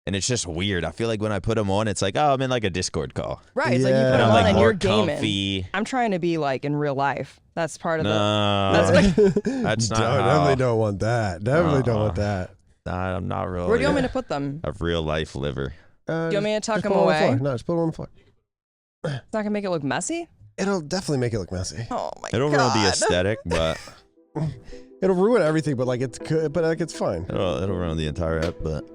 And it's just weird. I feel like when I put them on, it's like, oh, I'm in like a Discord call. Right. It's like you put them on like and more you're gaming. comfy. I'm trying to be like in real life. That's part of That's not Definitely don't want that. Definitely don't want that. Nah, I'm not really. Where do you want me to put them? A real life liver. Do you want me to tuck them put away? No, just put them on the floor. It's not going to make it look messy? It'll definitely make it look messy. Oh my It'll God. ruin the aesthetic, but It'll ruin everything, but like it's good, but like it's fine. it'll ruin the entire app, but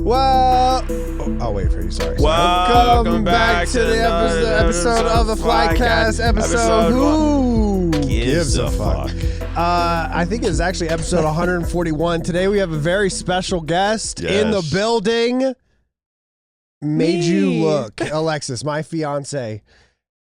Well, I'll wait for you. Sorry. Welcome back to the episode of the Flycast. Episode Who Gives a Fuck? I think it's actually episode 141. Today we have a very special guest in the building. Made you look. Alexis, my fiance,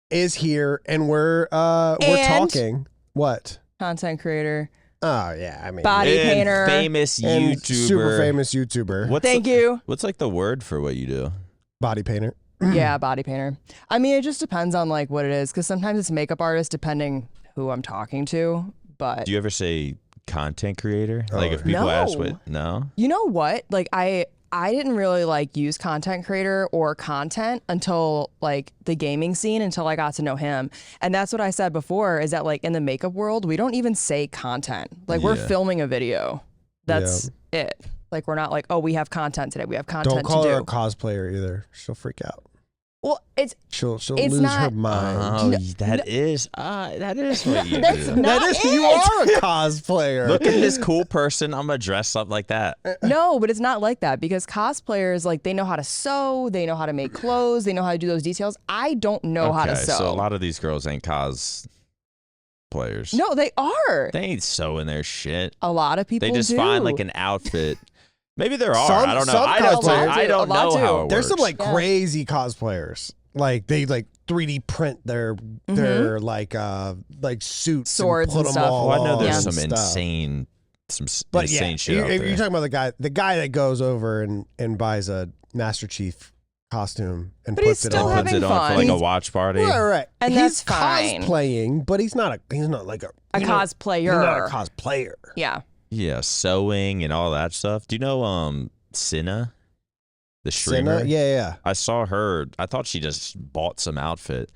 is here, and we're talking. What? Content creator. Oh yeah, I mean, Body painter. famous and YouTuber, super famous YouTuber. Thank you. What's like the word for what you do? Body painter. Yeah, body painter. I mean, it just depends on like what it is, because sometimes it's makeup artist depending who I'm talking to. But Do you ever say content creator? Like if people ask what? No. you know what? Like I didn't really like use content creator or content until like the gaming scene, until I got to know him. And that's what I said before, is that like in the makeup world, we don't even say content. Like we're filming a video. That's it. Like we're not like, oh, we have content today. We have content Don't call to her do. a cosplayer either. She'll freak out. Well, She'll it's lose not- her mind. Oh, that is what you That's do. not That is, it. you are a cosplayer. Look at this cool person. I'm gonna dress up like that. No, but it's not like that, because cosplayers, like, they know how to sew, they know how to make clothes, they know how to do those details. I don't know how to sew. So a lot of these girls ain't players. No, they are. They ain't sewing their shit. A lot of people They just do. find like an outfit. Maybe there are. Some- I don't know. some I don't cosplayers know. I do. don't A lot know do. how it There's some works. like crazy cosplayers. Like they like 3D print their like suits, Swords and and put stuff. them all Well, I know on there's and some stuff. insane But insane yeah, shit out you're there. talking about the guy that goes over and buys a Master Chief costume and But puts he's it still on. Puts it having on for fun. like a He's- watch party. Right. And he's that's fine. cosplaying, but he's not like a cosplayer. He's not a cosplayer. Yeah. Yeah, sewing and all that stuff. Do you know Cinna? The streamer? Senna? Yeah. I saw her. I thought she just bought some outfit.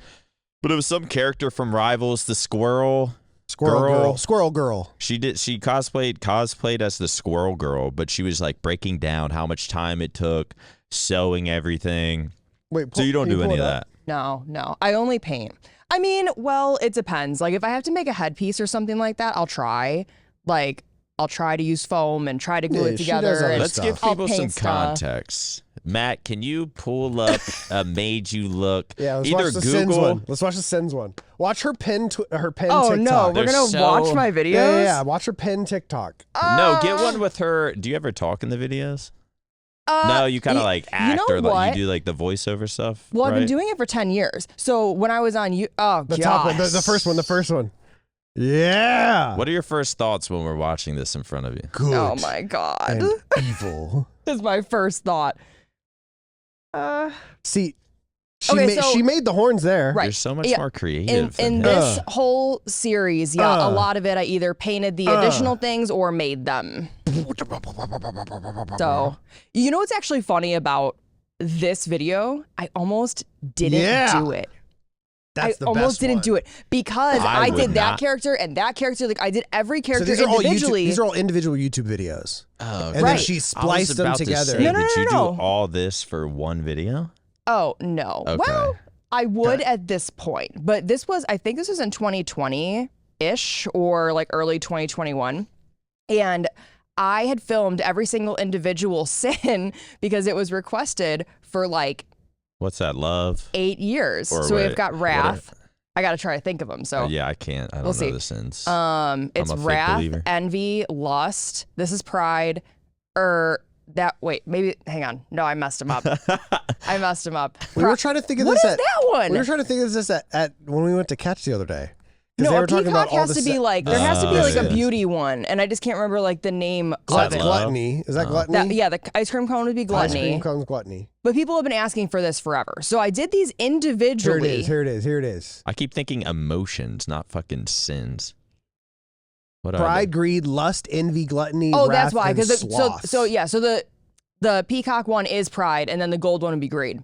But it was some character from Rivals, the squirrel. Squirrel girl. She cosplayed as the squirrel girl, but she was like breaking down how much time it took, sewing everything. Wait, So you don't can do pull any it of up? that. No. I only paint. I mean, well, it depends. Like if I have to make a headpiece or something like that, I'll try. Like I'll try to use foam and try to glue it Yeah, she does together. other and Let's give I'll people some paint stuff. context. Matt, can you pull up Made You Look? Yeah, let's Either watch the Google. Sins one. Let's watch the Sins one. Watch her pin Oh TikTok. no, we're They're gonna so- watch my videos. Yeah. Watch her pin TikTok. No, get one with her. Do you ever talk in the videos? No, you kind of like act know or like what? you do like the voiceover stuff. Well, I've been right? doing it for 10 years. So when I was on The top one, the first one. Yeah. What are your first thoughts when we're watching this in front of you? Good. Oh my God. and evil. This is my first thought. See, Okay, so- she made the horns there. Right. You're so much Yeah. more creative. In than him. this whole series, a lot of it I either painted the additional things or made them. So, you know what's actually funny about this video? I almost didn't do it. That's the I almost best didn't one. do it because I I would did that not. character and that character. Like I did every So character these are all individually. these are all individual YouTube videos. Oh, And then Right. she I was spliced them about to together. say, No, no, did no, you no. do all this for one video? Oh no. Okay. Well, I would at this point, but I think this was in 2020-ish or like early 2021. And I had filmed every single individual sin because it was requested for like What's that? Love? 8 years. Or So wait, we've got what Wrath. I got to try to think of them. So Yeah, I can't. I don't We'll know see. the sins. it's I'm a fake Wrath, believer. Envy, Lust. This is Pride. Maybe hang on. No, I messed him up. I messed him up. We were trying to think of What this is that one? We were trying to think of this at when we went to catch the other day. No, a peacock has to be like there has to be like a beauty one, and I just can't remember like the name of it. Gluttony. Is that gluttony? The ice cream cone would be gluttony. Ice cream cone's gluttony. But people have been asking for this forever, so I did these individually. Here it is. I keep thinking emotions, not fucking sins. What Pride, greed, lust, envy, gluttony. Oh, wrath, that's why. Because So the peacock one is pride, and then the gold one would be greed.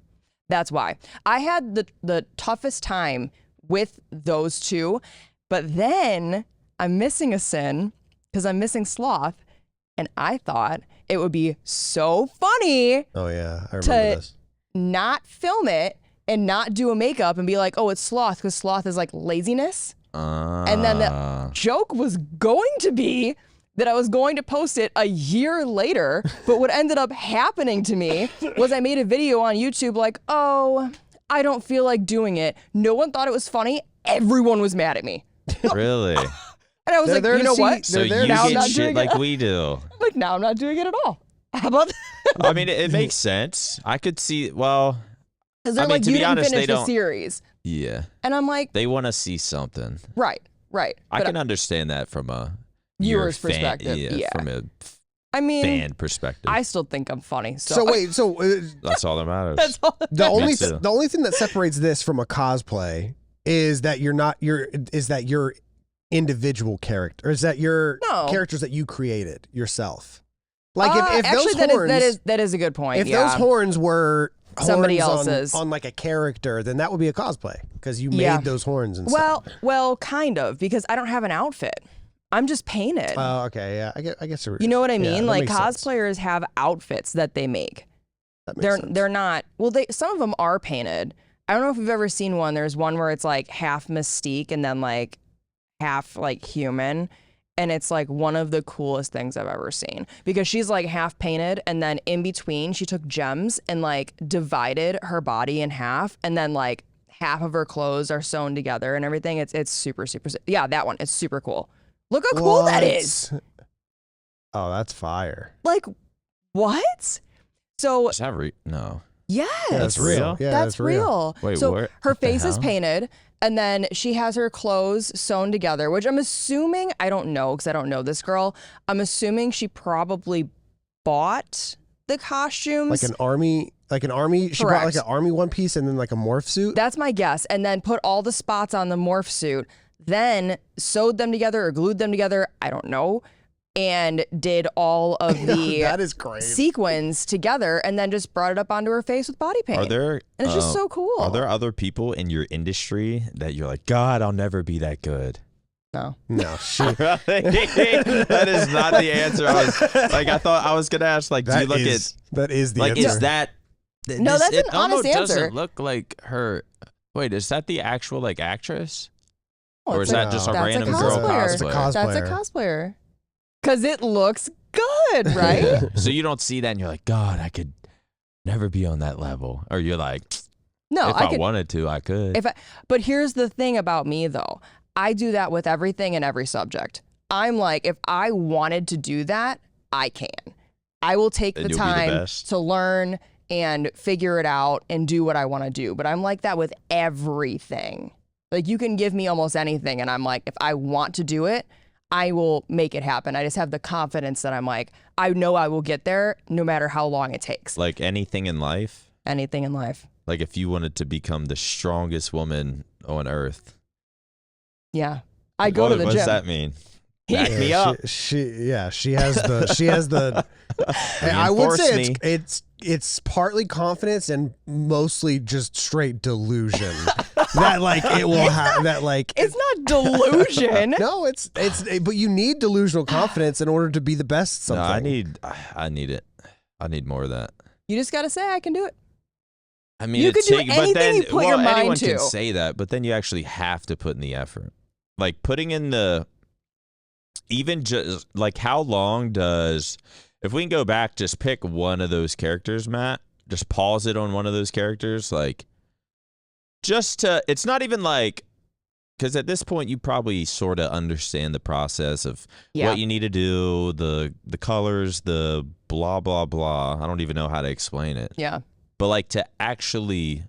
That's why I had the toughest time with those two, but then I'm missing a sin because I'm missing sloth, and I thought it would be so funny. Oh yeah, I remember this. Not film it and not do a makeup and be like, oh, it's sloth because sloth is like laziness. And then the joke was going to be that I was going to post it a year later, but what ended up happening to me was I made a video on YouTube like, oh, I don't feel like doing it. No one thought it was funny. Everyone was mad at me. Really? And I was like, you know what? So you get shit like we do. Like, now I'm not doing it at all. How about that? I mean, it makes sense. I could see, well, because they're like, you didn't finish the series. Yeah. And I'm like, they want to see something. Right. I can understand that from a viewer's perspective. Yeah. From a fan perspective. I still think I'm funny. So wait, that's all that matters. That's all the only thing that separates this from a cosplay is that you're individual character, or is that your characters that you created yourself? Like if actually, those horns, that is a good point. If those horns were somebody horns else's on like a character, then that would be a cosplay because you made those horns and stuff. Well, kind of, because I don't have an outfit. I'm just painted. Oh, okay, yeah, I guess. You know what I mean? Yeah, like cosplayers have outfits that they make. They're not. Well, some of them are painted. I don't know if you've ever seen one. There's one where it's like half Mystique and then like half like human. And it's like one of the coolest things I've ever seen because she's like half painted and then in between she took gems and like divided her body in half and then like half of her clothes are sewn together and everything. It's super, yeah, that one. It's super cool. Look how cool that is. Oh, that's fire. Like, what? So is that no. Yes. Yeah, that's real. Yeah, that's real. Wait, so her face is painted and then she has her clothes sewn together, which I'm assuming, I don't know because I don't know this girl. I'm assuming she probably bought the costumes. Like an army. She bought like an army one piece and then like a morph suit. That's my guess. And then put all the spots on the morph suit, then sewed them together or glued them together. I don't know. And did all of the that is great. sequins together and then just brought it up onto her face with body paint. And it's just so cool. Are there other people in your industry that you're like, God, I'll never be that good? No. Shit. That is not the answer. I thought I was gonna ask. Like, do you look at that? Is the like answer. is that? No, that's an honest answer. Doesn't look like her. Wait, is that the actual like actress, or is that just a random girl cosplayer? That's a cosplayer. Because it looks good, right? So you don't see that and you're like, God, I could never be on that level. Or you're like, no, if I wanted to, I could. But here's the thing about me, though. I do that with everything and every subject. I'm like, if I wanted to do that, I can. I will take the time to learn and figure it out and do what I want to do. But I'm like that with everything. Like, you can give me almost anything, and I'm like, if I want to do it, I will make it happen. I just have the confidence that I'm like, I know I will get there no matter how long it takes. Like anything in life? Anything in life. Like if you wanted to become the strongest woman on earth. Yeah. I go to the gym. What does that mean? Back me up. She has the I would say it's partly confidence and mostly just straight delusion. That like it will have that like it's not delusion. No, but you need delusional confidence in order to be the best at something. No, I need it. I need more of that. You just got to say I can do it. I mean, you can do anything you put your mind anyone to. Can say that, but then you actually have to put in the effort. Like putting in the even just like how long does if we can go back, just pick one of those characters, Matt. Just pause it on one of those characters, like. Just to, it's not even like, because at this point you probably sort of understand the process of what you need to do, the colors, the blah, blah, blah. I don't even know how to explain it. Yeah. But like to actually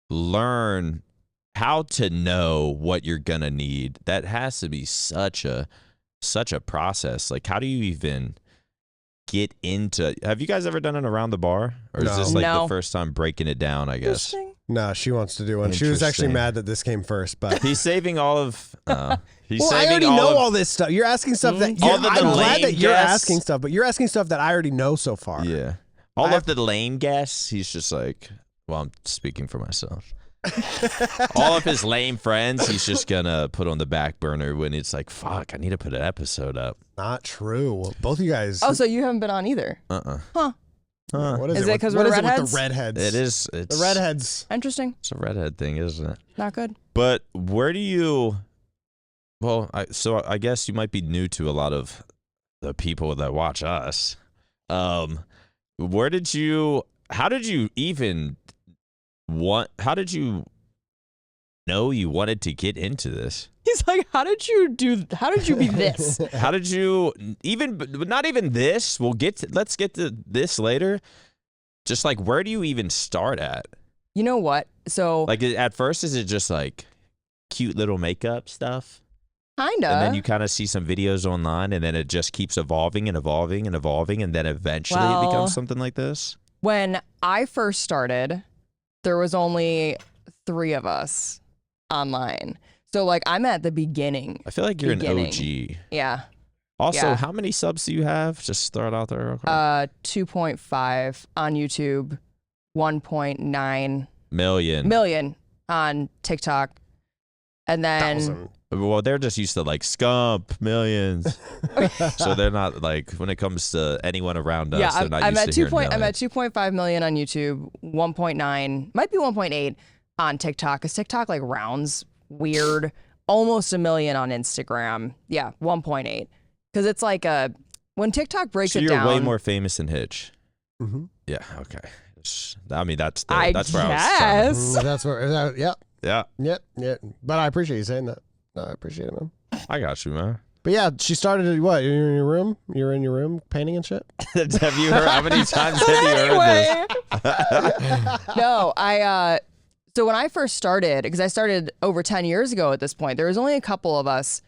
learn how to know what you're gonna need. That has to be such a process. Like, how do you even get into? Have you guys ever done it around the bar, or is this like the first time breaking it down? I guess. No, she wants to do one. She was actually mad that this came first, but he's saving all of. He's well, saving I already all know of, all this stuff. You're asking stuff that I'm glad that you're asking stuff, but you're asking stuff that I already know so far. Yeah, all of the lame guests. He's just like, well, I'm speaking for myself. All of his lame friends, he's just gonna put on the back burner when it's like, fuck, I need to put an episode up. Not true. Both of you guys. Oh, so you haven't been on either? Huh. What is it because we're redheads? With the redheads? It is. It's the redheads. Interesting. It's a redhead thing, isn't it? Not good. But where do you? Well, so I guess you might be new to a lot of the people that watch us. Where did you? How did you even How did you know you wanted to get into this? He's like, how did you be this? How did you not even this? Let's get to this later. Just like, where do you even start at? You know what? So like at first, is it just like cute little makeup stuff? Kinda. And then you kind of see some videos online, and then it just keeps evolving and evolving and evolving, and then eventually it becomes something like this? When I first started, there was only 3 of us online. So, like, I'm at the beginning. I feel like you're an OG. Yeah. Also, how many subs do you have? Just throw it out there real quick. 2.5 on YouTube, 1.9 million on TikTok. And then... Well, they're just used to like scump millions. So they're not like, when it comes to anyone around us, they're not used to hearing millions. I'm at 2.5 million on YouTube, 1.9, might be 1.8 on TikTok, because TikTok like rounds weird, almost 1 million on Instagram. Yeah, 1.8. Because it's like when TikTok breaks it down. You're way more famous than Hitch. Mm-hmm. Yeah, okay. I mean, that's where I was trying to. That's where, yep. Yeah. Yep. But I appreciate you saying that. No, I appreciate it, man. I got you, man. But yeah, she started what? You're in your room? You're in your room painting and shit? Have you heard? How many times have you heard this? No, so when I first started, because I started over 10 years ago at this point, there was only a couple of us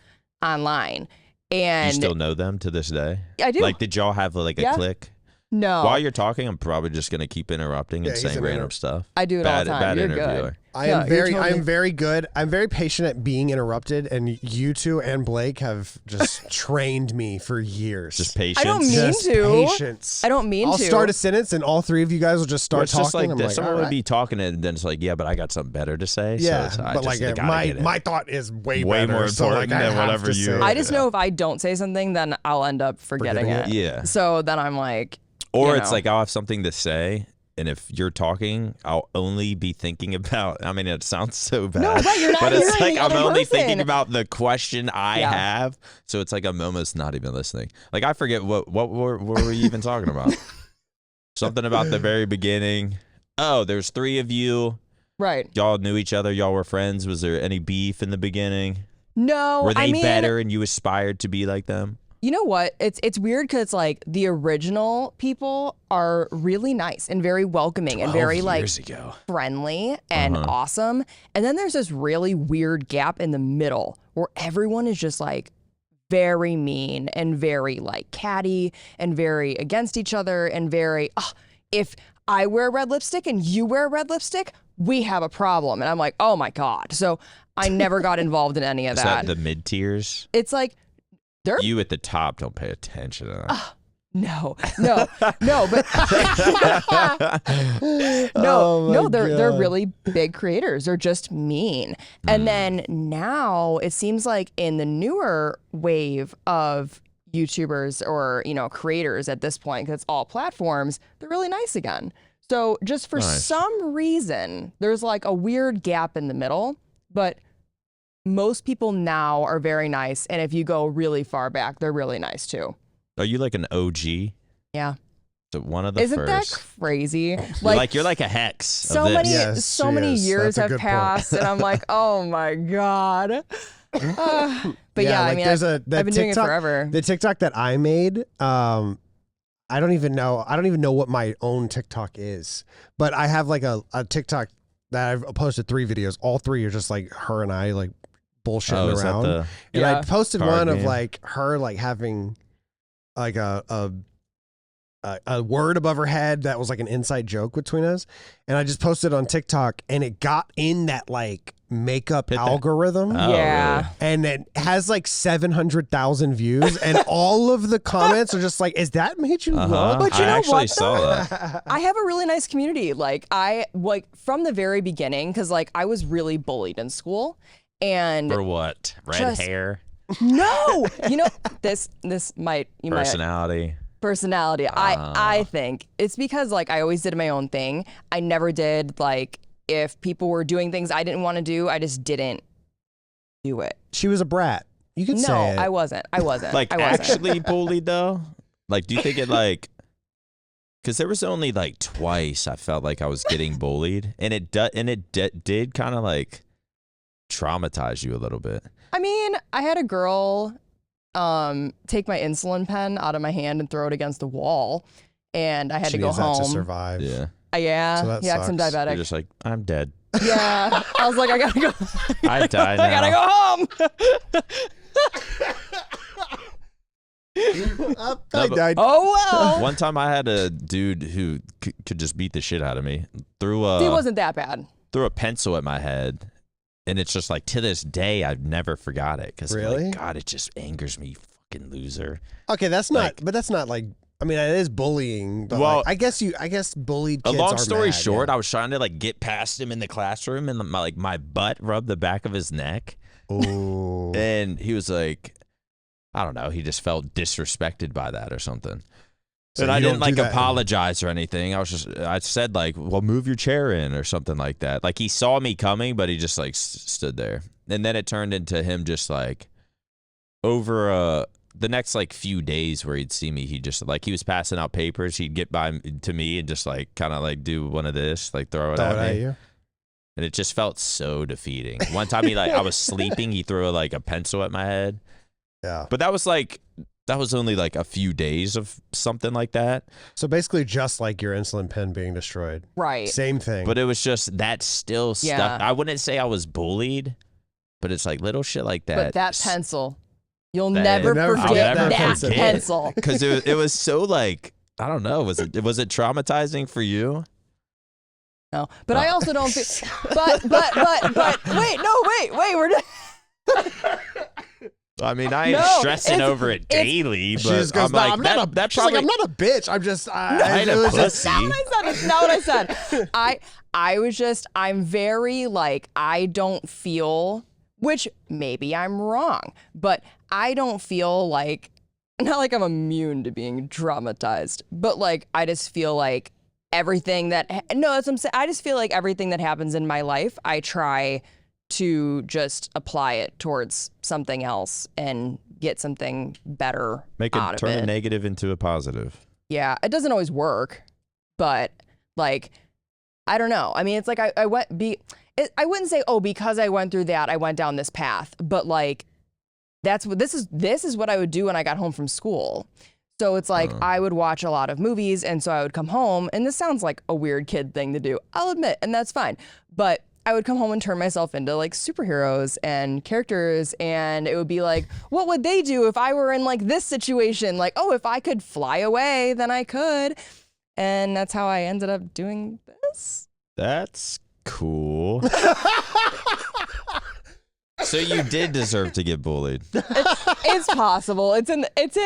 online. And you still know them to this day? I do. Like, did y'all have like a clique? No. While you're talking, I'm probably just gonna keep interrupting and saying random stuff. I do it all the time. Bad You're interviewer. good. I am very good. I'm very patient at being interrupted, and you two and Blake have just trained me for years. Just patience. I don't mean to. Patience. I don't mean I'll to. start a sentence, and all 3 of you guys will just start talking. Just like I'm this. like, Someone all would be talking, and then it's like, yeah, but I got something better to say. Yeah, so but like my thought is way better, more so like, important than whatever you. I just know if I don't say something, then I'll end up forgetting it. Yeah. So then I'm like. Or it's like I'll have something to say, and if you're talking, I'll only be thinking about. I mean, it sounds so bad. No, but you're not. But it's like I'm only person. thinking about the question I have. So it's like I'm almost not even listening. Like I forget what were we even talking about? Something about the very beginning. Oh, there's 3 of you. Right. Y'all knew each other. Y'all were friends. Was there any beef in the beginning? No. Were they better, and you aspired to be like them? You know what? It's weird because it's like the original people are really nice and very welcoming and very like friendly and awesome. And then there's this really weird gap in the middle where everyone is just like very mean and very like catty and very against each other and very, if I wear red lipstick and you wear red lipstick, we have a problem. And I'm like, oh my God. So I never got involved in any of that. Is that the mid tiers? It's like, you at the top don't pay attention to that. No, but they're really big creators. They're just mean. And then now it seems like in the newer wave of YouTubers or, creators at this point, because it's all platforms, they're really nice again. So just for some reason, there's like a weird gap in the middle, but most people now are very nice. And if you go really far back, they're really nice too. Are you like an OG? Yeah. So one of the Isn't first. that crazy? You're like a hex. So many years have passed, and I'm like, oh my God. But I mean, I've been doing it forever. The TikTok that I made, I don't even know what my own TikTok is, but I have like a TikTok that I've posted 3 videos. All 3 are just like her and I like bullshitting is around. that And I posted one game? of like her like having like a word above her head that was like an inside joke between us, and I just posted on TikTok, and it got in that like makeup algorithm. Oh, Yeah. really? And it has like 700,000 views, and all of the comments are just like, "Is that made you love?" But you I know actually what, saw that. I have a really nice community. Like I like from the very beginning, because like I was really bullied in school, and For what? Red Just- hair? no, you know this might Personality? personality. I think it's because like I always did my own thing. I never did like if people were doing things I didn't want to do, I just didn't do it. She was a brat. You can say No, it. I wasn't. Like I wasn't. actually bullied though? Like do you think it like, because there was only like twice I felt like I was getting bullied, and it did kind of like traumatize you a little bit. I mean, I had a girl take my insulin pen out of my hand and throw it against the wall, and I had She to go needs that home. to survive. Yeah. Yeah, So that yeah, 'cause I'm sucks. You're diabetic. just like, I'm dead. Yeah, I was like, I gotta go. I die now. I gotta go home. I died. Oh well. One time I had a dude who could just beat the shit out of me. Threw It wasn't that bad. a pencil at my head, and it's just like to this day I've never forgot it, because Really? like, God, it just angers me, fucking loser. Okay, that's not. But that's not like. I mean, it is bullying. But Well, like, I guess bullied A kids long are story mad, short, yeah. I was trying to like get past him in the classroom, and my butt rubbed the back of his neck, Ooh. and he was like, I don't know, he just felt disrespected by that or something. So And I you didn't don't do like that apologize or anything. I said like, well, move your chair in or something like that. Like he saw me coming, but he just like stood there. And then it turned into him just like over the next like few days where he'd see me, he just like, he was passing out papers. He'd get by to me and just like kind of like do one of this, like throw it Throw at it me. at you. And it just felt so defeating. One time I was sleeping, he threw like a pencil at my head. Yeah. But that was only like a few days of something like that. So basically, just like your insulin pen being destroyed. Right. Same thing. But it was just that still stuck. Yeah. I wouldn't say I was bullied, but it's like little shit like that. But that pencil, you'll That- never You'll never forget forget that that pencil. because it was so like, I don't know. Was it traumatizing for you? No, but I also don't feel. But wait, we're not. I mean, I ain't No, stressing it's- over it daily, she but just goes, I'm "No, like, I'm not a." that She's like, probably, "I'm not a bitch. I'm just." I ain't a it was just- pussy. It's not what I said. I was just, I'm very like, I don't feel, which maybe I'm wrong, but I don't feel like, not like I'm immune to being traumatized, but like, I just feel like everything that, no, that's what I'm saying. I just feel like everything that happens in my life, I try to just apply it towards something else and get something better out of turn it. a negative into a positive. Yeah, it doesn't always work, but like, I don't know. I mean, it's like I wouldn't say, oh, because I went through that, I went down this path, but like, that's what this is what I would do when I got home from school. So it's like I would watch a lot of movies, and so I would come home, and this sounds like a weird kid thing to do, I'll admit, and that's fine. But I would come home and turn myself into like superheroes and characters, and it would be like, what would they do if I were in like this situation? Like, oh, if I could fly away, then I could. And that's how I ended up doing this. That's cool. So you did deserve to get bullied. It's possible. It's in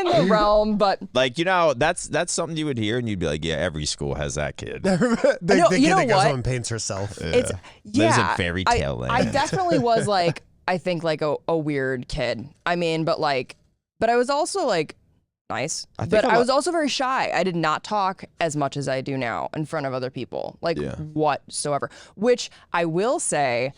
the realm, but Like, that's something you would hear, and you'd be like, yeah, every school has that kid. the No, kid you know that goes what? home and paints herself. it's Lives yeah. in fairy tale land. I definitely was like, I think like a weird kid. I mean, but I was also like nice. I think But a I lot- was also very shy. I did not talk as much as I do now in front of other people, like Yeah. whatsoever. Which I will say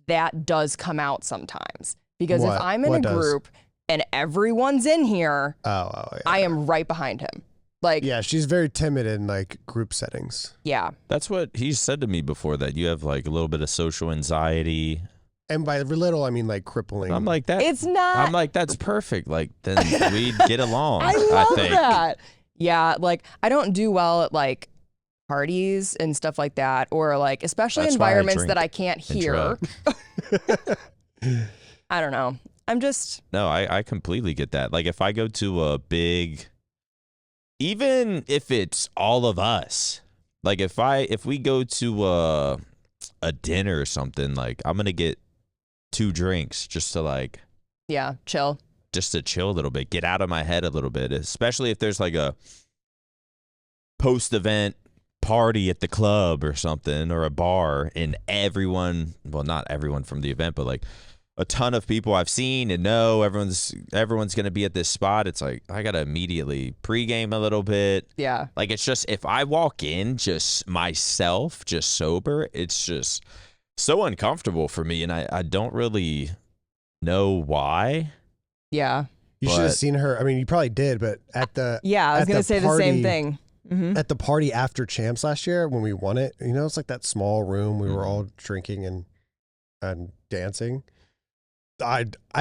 that does come out sometimes. Because What? if I'm in What a does? group and everyone's in here, Oh, yeah. I am right behind him. Like, Yeah, she's very timid in like group settings. yeah. That's what he said to me before, that you have like a little bit of social anxiety. And by little, I mean like crippling. I'm like that. It's not. I'm like, that's perfect. Like, then we'd get along. I love think. that. Yeah, like I don't do well at like parties and stuff like that, or like especially That's why I environments drink that I can't hear. I don't know. No, I completely get that. Like if I go to a big, even if it's all of us, like if we go to a dinner or something, like I'm gonna get 2 drinks just to like chill a little bit, get out of my head a little bit, especially if there's like a post-event party at the club or something or a bar and everyone, well, not everyone from the event, but like a ton of people I've seen and know everyone's going to be at this spot. It's like I got to immediately pregame a little bit. Yeah. Like it's just if I walk in just myself, just sober, it's just so uncomfortable for me and I don't really know why. Yeah. You should have seen her. I mean, you probably did, but at the I was going to say the same thing. Mm-hmm. At the party after Champs last year when we won it, you know, it's like that small room. We were all drinking and dancing.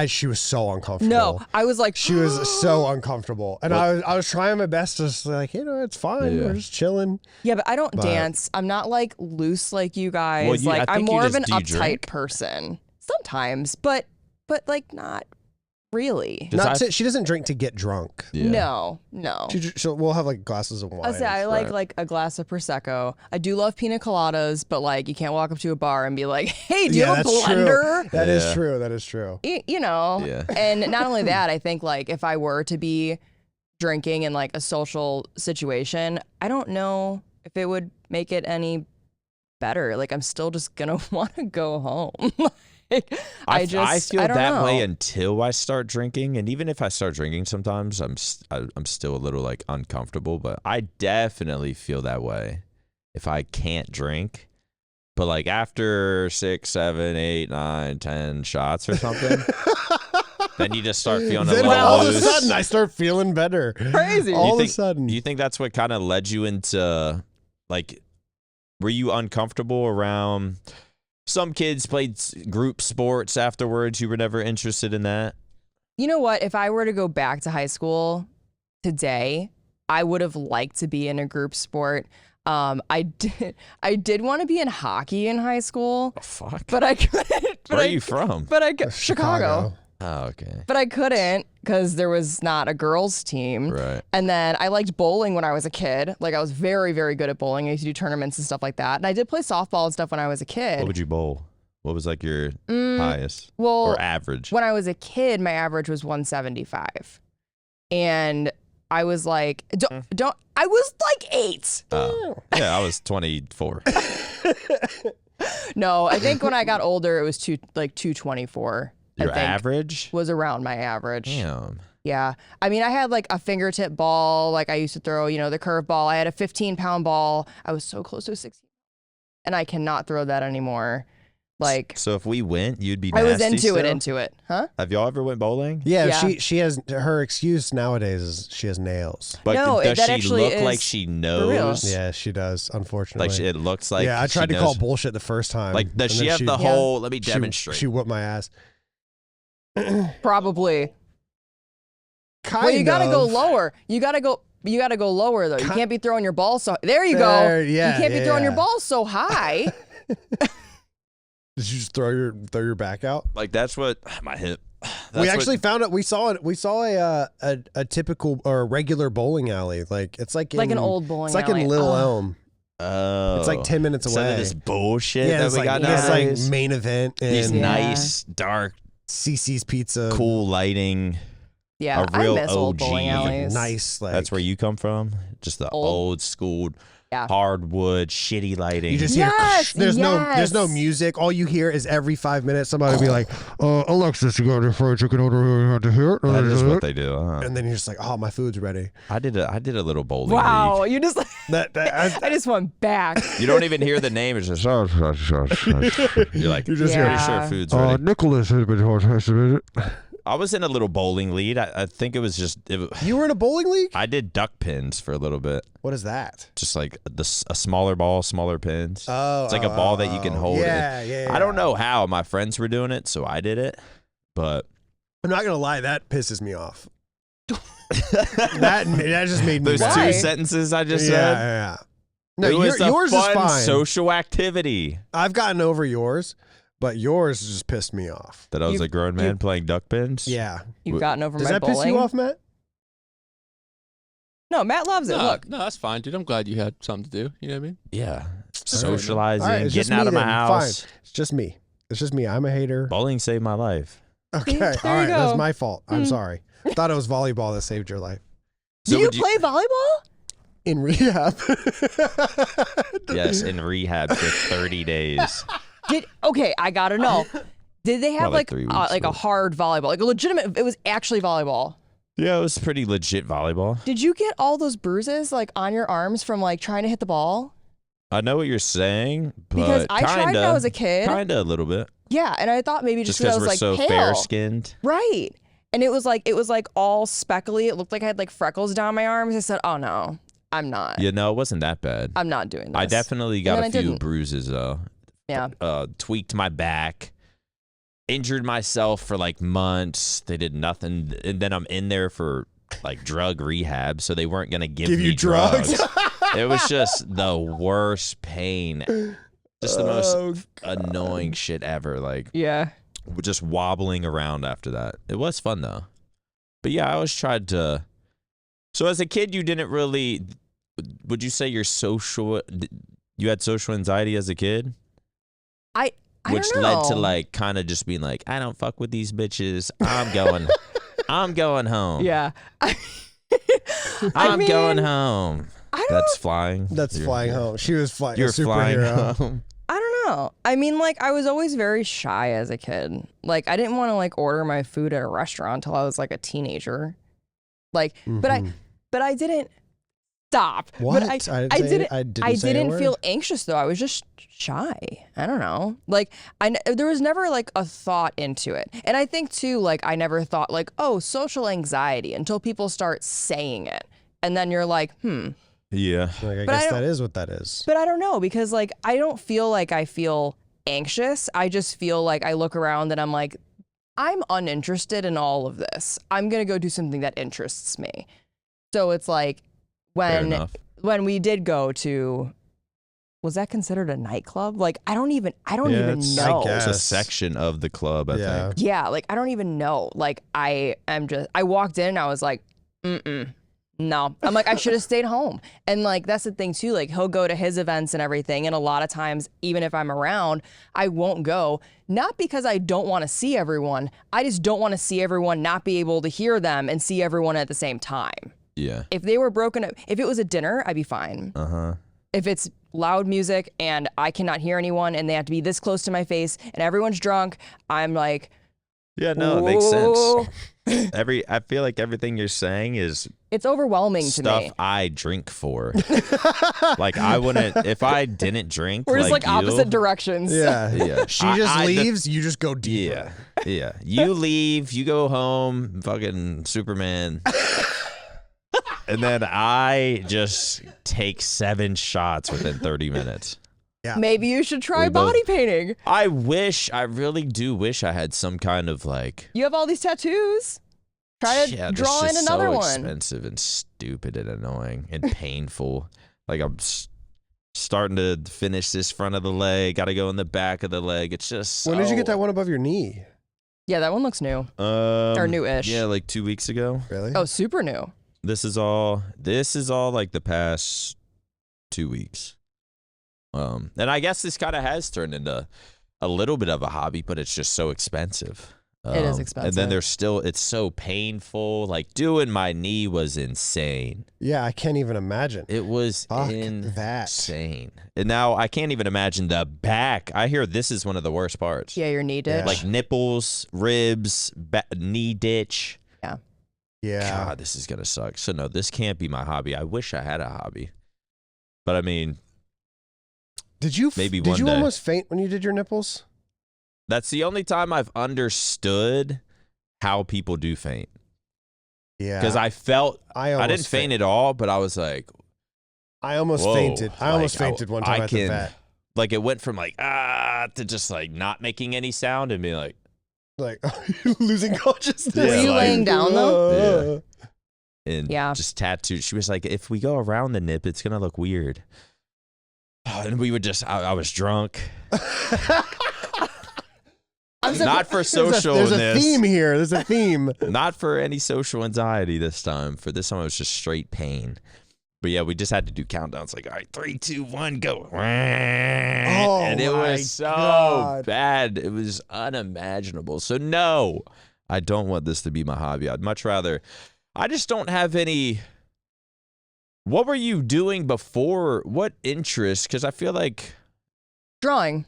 She was so uncomfortable. No, I was like, she was so uncomfortable, and I was trying my best to just like, you know, it's fine. We're just chilling. Yeah, but I don't dance. I'm not like loose like you guys. Well, I'm more of an uptight drink? person sometimes, but like not really. She doesn't drink to get drunk. Yeah. No. We'll have like glasses of wine. I'll say I like a glass of Prosecco. I do love pina coladas, but like you can't walk up to a bar and be like, hey, do you have a blender? True. That is true. You know, and not only that, I think like if I were to be drinking in like a social situation, I don't know if it would make it any better. Like I'm still just going to want to go home. I feel don't that know. way until I start drinking, and even if I start drinking, sometimes I'm still a little like uncomfortable. But I definitely feel that way if I can't drink. But like after 6, 7, 8, 9, 10 shots or something, then you just start feeling a little all loose. of a sudden, I start feeling better. Crazy. All of a sudden, you think that's what kind of led you into like? Were you uncomfortable around? Some kids played group sports afterwards. You were never interested in that? You know what? If I were to go back to high school today, I would have liked to be in a group sport. I did want to be in hockey in high school. Oh, fuck. But I couldn't. Where are you from? But Chicago. Oh, okay. But I couldn't because there was not a girls team. Right. And then I liked bowling when I was a kid. Like I was very, very good at bowling. I used to do tournaments and stuff like that. And I did play softball and stuff when I was a kid. What would you bowl? What was like your highest or average? When I was a kid, my average was 175. And I was like, I was like 8. Yeah, I was 24. No, I think when I got older, it was 224. Your average? Was around my average. Damn. Yeah. I mean, I had like a fingertip ball. Like I used to throw, the curve ball. I had a 15-pound ball. I was so close to a 16. And I cannot throw that anymore. Like. So if we went, you'd be nasty I was into still? it. Huh? Have y'all ever went bowling? Yeah. She has, her excuse nowadays is she has nails. But no, does that she actually look is like she knows? Yeah, she does, unfortunately. Like it looks like I tried to call bullshit the first time. Like, does she have the whole, let me demonstrate. She whooped my ass. Probably. Well, you gotta go lower. You gotta go lower though. You can't be throwing your ball so. There you go. Yeah, you can't be throwing your ball so high. Did you just throw your back out? Like that's what my hip. We actually found it. We saw it. We saw a typical or regular bowling alley. Like it's like an old bowling alley. It's like in Little Elm. Oh, it's like 10 minutes away. Some of this bullshit yeah, that we got nowadays. It's like Main Event and these nice dark CC's Pizza, cool lighting. Yeah, a real I miss old bowling alleys. Nice. Like, that's where you come from. Just the old school. Yeah. Hardwood, shitty lighting. You just hear there's no music. All you hear is every 5 minutes somebody will be like, Alexis, you got your fried chicken order here? That is what they do. And then you're just like, oh, my food's ready. I did a little bowling. Wow, league. you just I just went back. You don't even hear the name. It's just you're like you're just pretty sure food's ready. Nicholas has been I was in a little bowling league. I think it was just. You were in a bowling league? I did duck pins for a little bit. What is that? Just like a smaller ball, smaller pins. Oh, it's like a ball that you can hold. Yeah. I don't know how my friends were doing it, so I did it. But I'm not gonna lie, that pisses me off. that just made me those mad. 2 sentences I just said. Yeah. No, it was yours a is fun fine. social activity. I've gotten over yours, but yours just pissed me off. That I was a grown man playing duck pins? Yeah. You've gotten over Does my that bullying. piss you off, Matt? No, Matt loves it. Look. No, that's fine, dude. I'm glad you had something to do. You know what I mean? Yeah. Socializing, All right, it's just getting out me of my then. house. Fine. It's just me. It's just me. I'm a hater. Bowling saved my life. Okay. There All right. you That's go. my fault. I'm sorry. Thought it was volleyball that saved your life. Do you play volleyball? In rehab. Yes, in rehab for 30 days. Okay, I gotta know. Did they have Probably like 3 weeks like a worth. hard volleyball, like a legitimate? It was actually volleyball. Yeah, it was pretty legit volleyball. Did you get all those bruises like on your arms from like trying to hit the ball? I know what you're saying, but Because I tried when I was a kid. Kinda a little bit. Yeah, and I thought maybe just Just because I because was we're like so pale. fair-skinned. Right. And it was like all speckly. It looked like I had like freckles down my arms. I said, "Oh no, I'm not. Yeah, no, it wasn't that bad. I'm not doing this." I definitely got then a I few didn't. bruises though. Yeah. Tweaked my back, injured myself for like months. They did nothing, and then I'm in there for like drug rehab, so they weren't gonna give me you drugs? It was just the worst pain, just the most annoying shit ever. Like Yeah. just wobbling around after that. It was fun though, but yeah, I always tried to. So as a kid, you didn't really. Would you say you had social anxiety as a kid? I Which don't know. led to like kind of just being like, I don't fuck with these bitches. I'm going home. Yeah. I'm going home. I don't. That's flying. That's flying home. She was flying. You're a flying superhero. home. I don't know. I mean, like, I was always very shy as a kid. Like, I didn't want to like order my food at a restaurant until I was like a teenager. Like, but I didn't stop. What? But I I didn't say- didn't. I didn't I say a didn't word. feel anxious though. I was just shy. I don't know. Like, there was never like a thought into it. And I think too, like, I never thought like, oh, social anxiety until people start saying it, and then you're like, Yeah. Like, I But I guess don't- that is what that is. But I don't know, because like I don't feel like I feel anxious. I just feel like I look around and I'm like, I'm uninterested in all of this. I'm gonna go do something that interests me. So it's like Fair enough. when we did go to, was that considered a nightclub? Like I don't even Yeah, know. it's- I It's a Yes. section of the club, I Yeah. think. Yeah, like I don't even know. Like I walked in and I was like, no. I'm like, I should have stayed home. And like that's the thing too, like he'll go to his events and everything. And a lot of times, even if I'm around, I won't go. Not because I don't want to see everyone. I just don't want to see everyone not be able to hear them and see everyone at the same time. Yeah. If they were broken up, if it was a dinner, I'd be fine. Uh-huh. If it's loud music and I cannot hear anyone and they have to be this close to my face and everyone's drunk, I'm like, Yeah, no, it makes sense. "Whoa." I feel like everything you're saying is It's overwhelming to stuff me. I drink for. Like I wouldn't if I didn't drink. We're just like you, opposite directions. Yeah. Yeah. She just leaves. You just go Yeah. deeper. Yeah. You leave, you go home, fucking Superman. And then I just take 7 shots within 30 minutes. Maybe you should try We both- body painting. I really do wish I had some kind of like. You have all these tattoos. Try to Yeah, this draw in is another so one. expensive and stupid and annoying and painful. Like I'm starting to finish this front of the leg. Got to go in the back of the leg. It's just. When did you get so- that one above your knee? Yeah, that one looks new. Or newish. Yeah, like 2 weeks ago. Really? Oh, super new. This is all like the past 2 weeks. And I guess this kind of has turned into a little bit of a hobby, but it's just so expensive. It is And expensive. then it's so painful. Like doing my knee was insane. Yeah, I can't even imagine. It was Fuck that. insane. And now I can't even imagine the back. I hear this is one of the worst parts. Yeah, your knee ditch. Like nipples, ribs, knee ditch. Yeah. God, this is going to suck. So no, this can't be my hobby. I wish I had a hobby. But I mean, Did you maybe did one you day. almost faint when you did your nipples? that's the only time I've understood how people do faint. Yeah. Because I almost didn't faint at all, but I was like, I almost whoa. fainted. I almost Like, fainted one time at the vet. Like it went from like, to just like not making any sound and being like, Like losing consciousness. Were you laying down, though? and Yeah. just tattooed. She was like, if we go around the nip, it's going to look weird. and we would just, I was drunk. Not for socialness. There's a theme here. There's a theme. Not for any social anxiety this time. For this time, it was just straight pain. But yeah, we just had to do countdowns. Like, all right, 3, 2, 1, go. And it was so bad. It was unimaginable. So no, I don't want this to be my hobby. I'd much rather, I just don't have any. What were you doing before? What interest? Because I feel like. Drawing.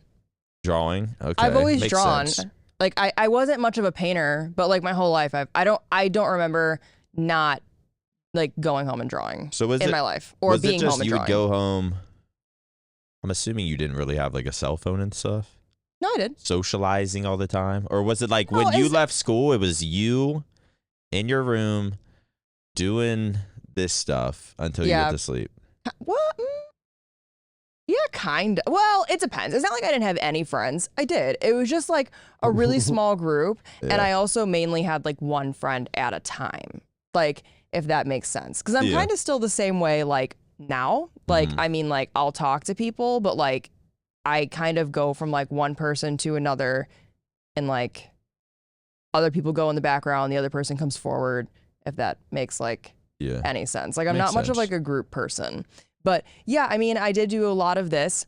Drawing? Okay. I've always Makes drawn. sense. Like I wasn't much of a painter, but like my whole life I don't remember not like going home and drawing my life or being home and you drawing. Would go home. I'm assuming you didn't really have like a cell phone and stuff. No, I did. Socializing all the time, or was it like when you left school, it was you in your room doing this stuff until you get to sleep? What? Yeah, kind of. Well, it depends. It's not like I didn't have any friends. I did. It was just like a really small group. And I also mainly had like one friend at a time. Like, if that makes sense. Because I'm kind of still the same way like now. Like, I mean, like I'll talk to people, but like I kind of go from like one person to another and like other people go in the background. The other person comes forward, if that makes like any sense. Like I'm not much of like a group person. But yeah, I mean, I did do a lot of this.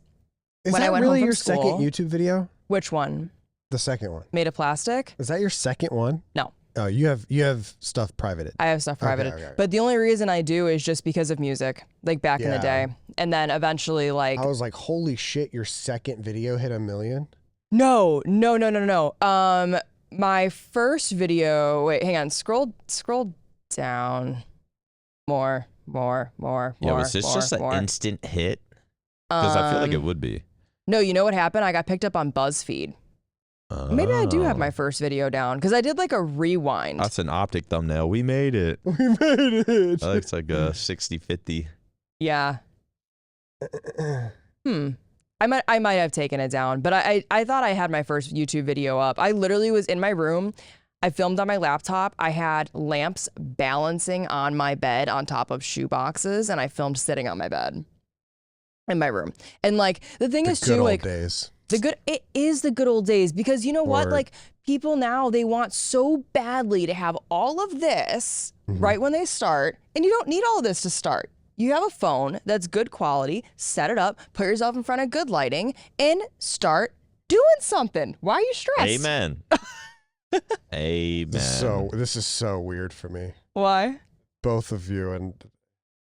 Is that really your second YouTube video? Which one? The second one. Made of plastic? Is that your second one? No. Oh, you have stuff privated. I have stuff privated. Okay. But the only reason I do is just because of music, like back in the day. And then eventually like... I was like, holy shit, your second video hit 1 million? No. My first video, wait, hang on, scroll down more. Was this just an instant hit? Because I feel like it would be. No, you know what happened? I got picked up on BuzzFeed. Maybe I do have my first video down because I did like a rewind. That's an OpTic thumbnail. We made it. That looks like a 60-50. Yeah. I might have taken it down, but I thought I had my first YouTube video up. I literally was in my room. I filmed on my laptop. I had lamps balancing on my bed on top of shoe boxes, and I filmed sitting on my bed in my room. And like the thing is too, like it is the good old days because you know what? Like people now, they want so badly to have all of this right when they start, and you don't need all of this to start. You have a phone that's good quality, set it up, put yourself in front of good lighting, and start doing something. Why are you stressed? Amen. Amen. This is so weird for me. Why? Both of you, and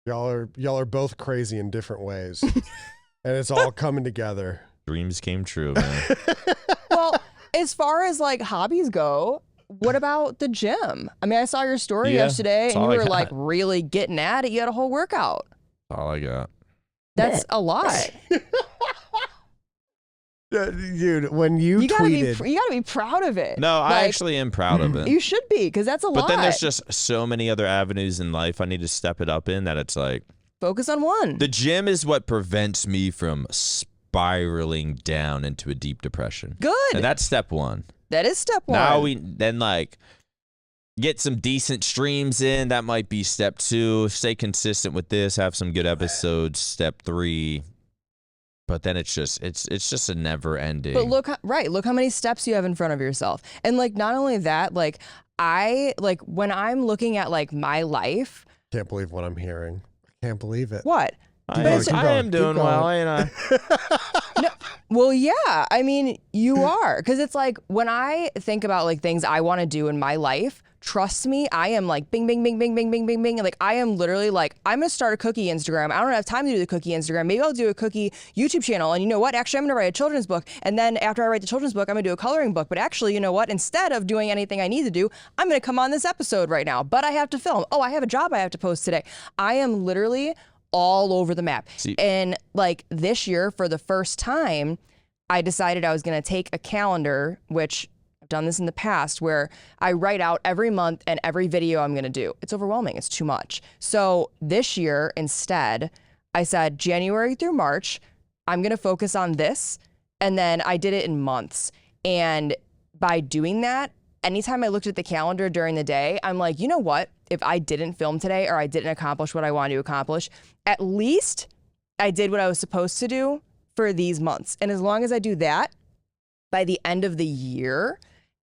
y'all are both crazy in different ways. And it's all coming together. Dreams came true, man. Well, as far as like hobbies go, what about the gym? I mean, I saw your story yesterday and you were like really getting at it. You had a whole workout. That's all I got. That's a lot. Dude, when you tweeted... You gotta be proud of it. No, I actually am proud of it. You should be, because that's a lot. But then there's just so many other avenues in life I need to step it up in that it's like... Focus on one. The gym is what prevents me from spiraling down into a deep depression. Good. And that's step one. That is step one. Now we then like get some decent streams in. That might be step 2. Stay consistent with this. Have some good episodes. Step 3. But then it's just a never ending. But look how many steps you have in front of yourself. And like not only that, like when I'm looking at like my life. Can't believe what I'm hearing. I can't believe it. What? I am doing well, ain't I? No, well, yeah. I mean, you are. Because it's like when I think about like things I want to do in my life, trust me, I am like bing, bing, bing, bing, bing, bing, bing, bing. Like I am literally like, I'm going to start a cookie Instagram. I don't have time to do the cookie Instagram. Maybe I'll do a cookie YouTube channel. And you know what? Actually, I'm going to write a children's book. And then after I write the children's book, I'm going to do a coloring book. But actually, you know what? Instead of doing anything I need to do, I'm going to come on this episode right now. But I have to film. Oh, I have a job I have to post today. I am literally all over the map. And like this year, for the first time, I decided I was going to take a calendar, which I've done this in the past, where I write out every month and every video I'm going to do. It's overwhelming. It's too much. So this year, instead, I said January through March, I'm going to focus on this. And then I did it in months. And by doing that, anytime I looked at the calendar during the day, I'm like, you know what? If I didn't film today or I didn't accomplish what I wanted to accomplish, at least I did what I was supposed to do for these months. And as long as I do that, by the end of the year,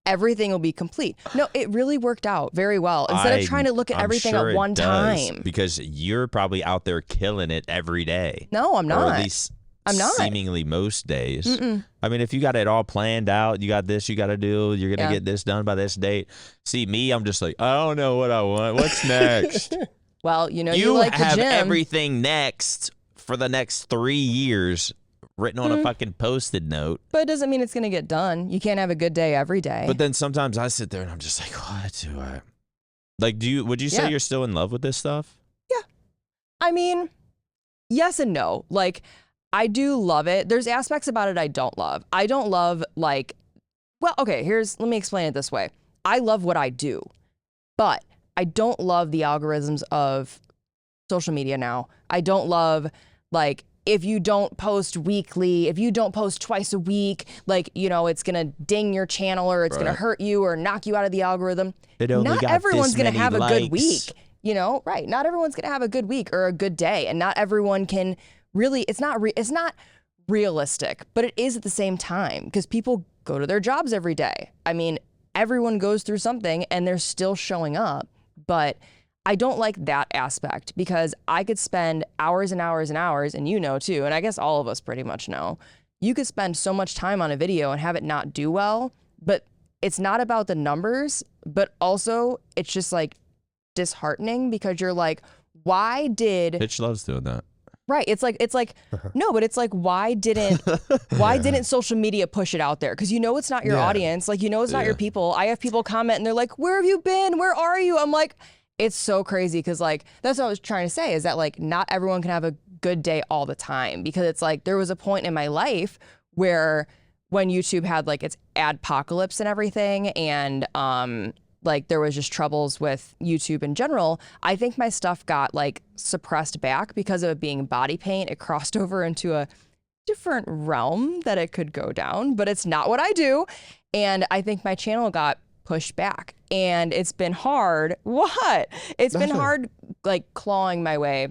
everything will be complete. No, it really worked out very well. Instead of trying to look at everything at one time. Because you're probably out there killing it every day. No, I'm not. Or at least I'm not. Seemingly most days. Mm-mm. I mean, if you got it all planned out, you got this you got to do, you're going to get this done by this date. See, me, I'm just like, I don't know what I want. What's next? Well, you like the have gym. everything next for the next 3 years written on a fucking Post-it note. But it doesn't mean it's going to get done. You can't have a good day every day. But then sometimes I sit there and I'm just like, what do I... Like, would you say you're still in love with this stuff? Yeah. I mean, yes and no. Like, I do love it. There's aspects about it I don't love. I don't love, like... Well, okay, let me explain it this way. I love what I do, but I don't love the algorithms of social media now. I don't love, like... If you don't post weekly, if you don't post twice a week, like, it's going to ding your channel or it's going to hurt you or knock you out of the algorithm. Not everyone's going to have a good week, right? Not everyone's going to have a good week or a good day. And not everyone can really, it's not realistic, but it is at the same time because people go to their jobs every day. I mean, everyone goes through something and they're still showing up, but I don't like that aspect because I could spend hours and hours and hours, and too, and I guess all of us pretty much know, you could spend so much time on a video and have it not do well, but it's not about the numbers, but also it's just like disheartening because you're like, why did... Hitch loves doing that. Right. It's like no, but it's like, why didn't social media push it out there? Because it's not your audience. Like, it's not your people. I have people comment and they're like, where have you been? Where are you? I'm like... It's so crazy because, like, that's what I was trying to say is that, like, not everyone can have a good day all the time because it's like there was a point in my life where when YouTube had, like, its adpocalypse and everything and, like, there was just troubles with YouTube in general, I think my stuff got, like, suppressed back because of it being body paint. It crossed over into a different realm that it could go down, but it's not what I do. And I think my channel got pushed back and it's been hard. It's been hard, like, clawing my way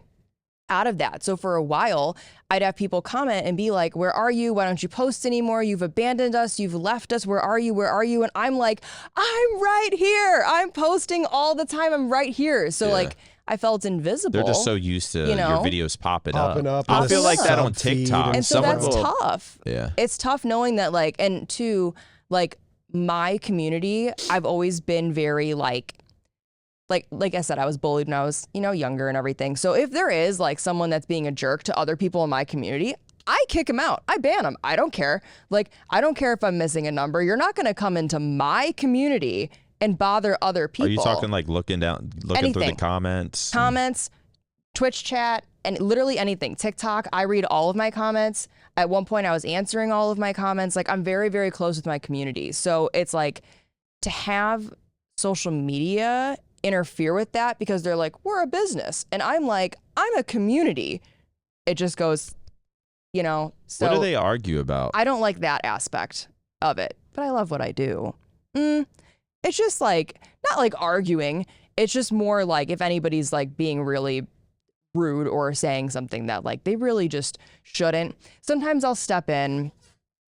out of that. So for a while I'd have people comment and be like, where are you? Why don't you post anymore? You've abandoned us. You've left us. Where are you? And I'm like, I'm right here. I'm posting all the time. I'm right here. So like I felt invisible. They're just so used to your videos popping up. I feel like that on TikTok. And so that's tough. Yeah. It's tough knowing that, like, and two, like, my community, I've always been very like I said, I was bullied when I was, younger and everything. So if there is like someone that's being a jerk to other people in my community, I kick them out. I ban them. I don't care. Like, I don't care if I'm missing a number. You're not going to come into my community and bother other people. Are you talking like looking through the comments? Comments, Twitch chat, and literally anything. TikTok, I read all of my comments. At one point, I was answering all of my comments. Like, I'm very, very close with my community. So it's like to have social media interfere with that because they're like, we're a business. And I'm like, I'm a community. It just goes, So what do they argue about? I don't like that aspect of it, but I love what I do. It's just like, not like arguing. It's just more like if anybody's like being really rude or saying something that like they really just shouldn't. Sometimes I'll step in.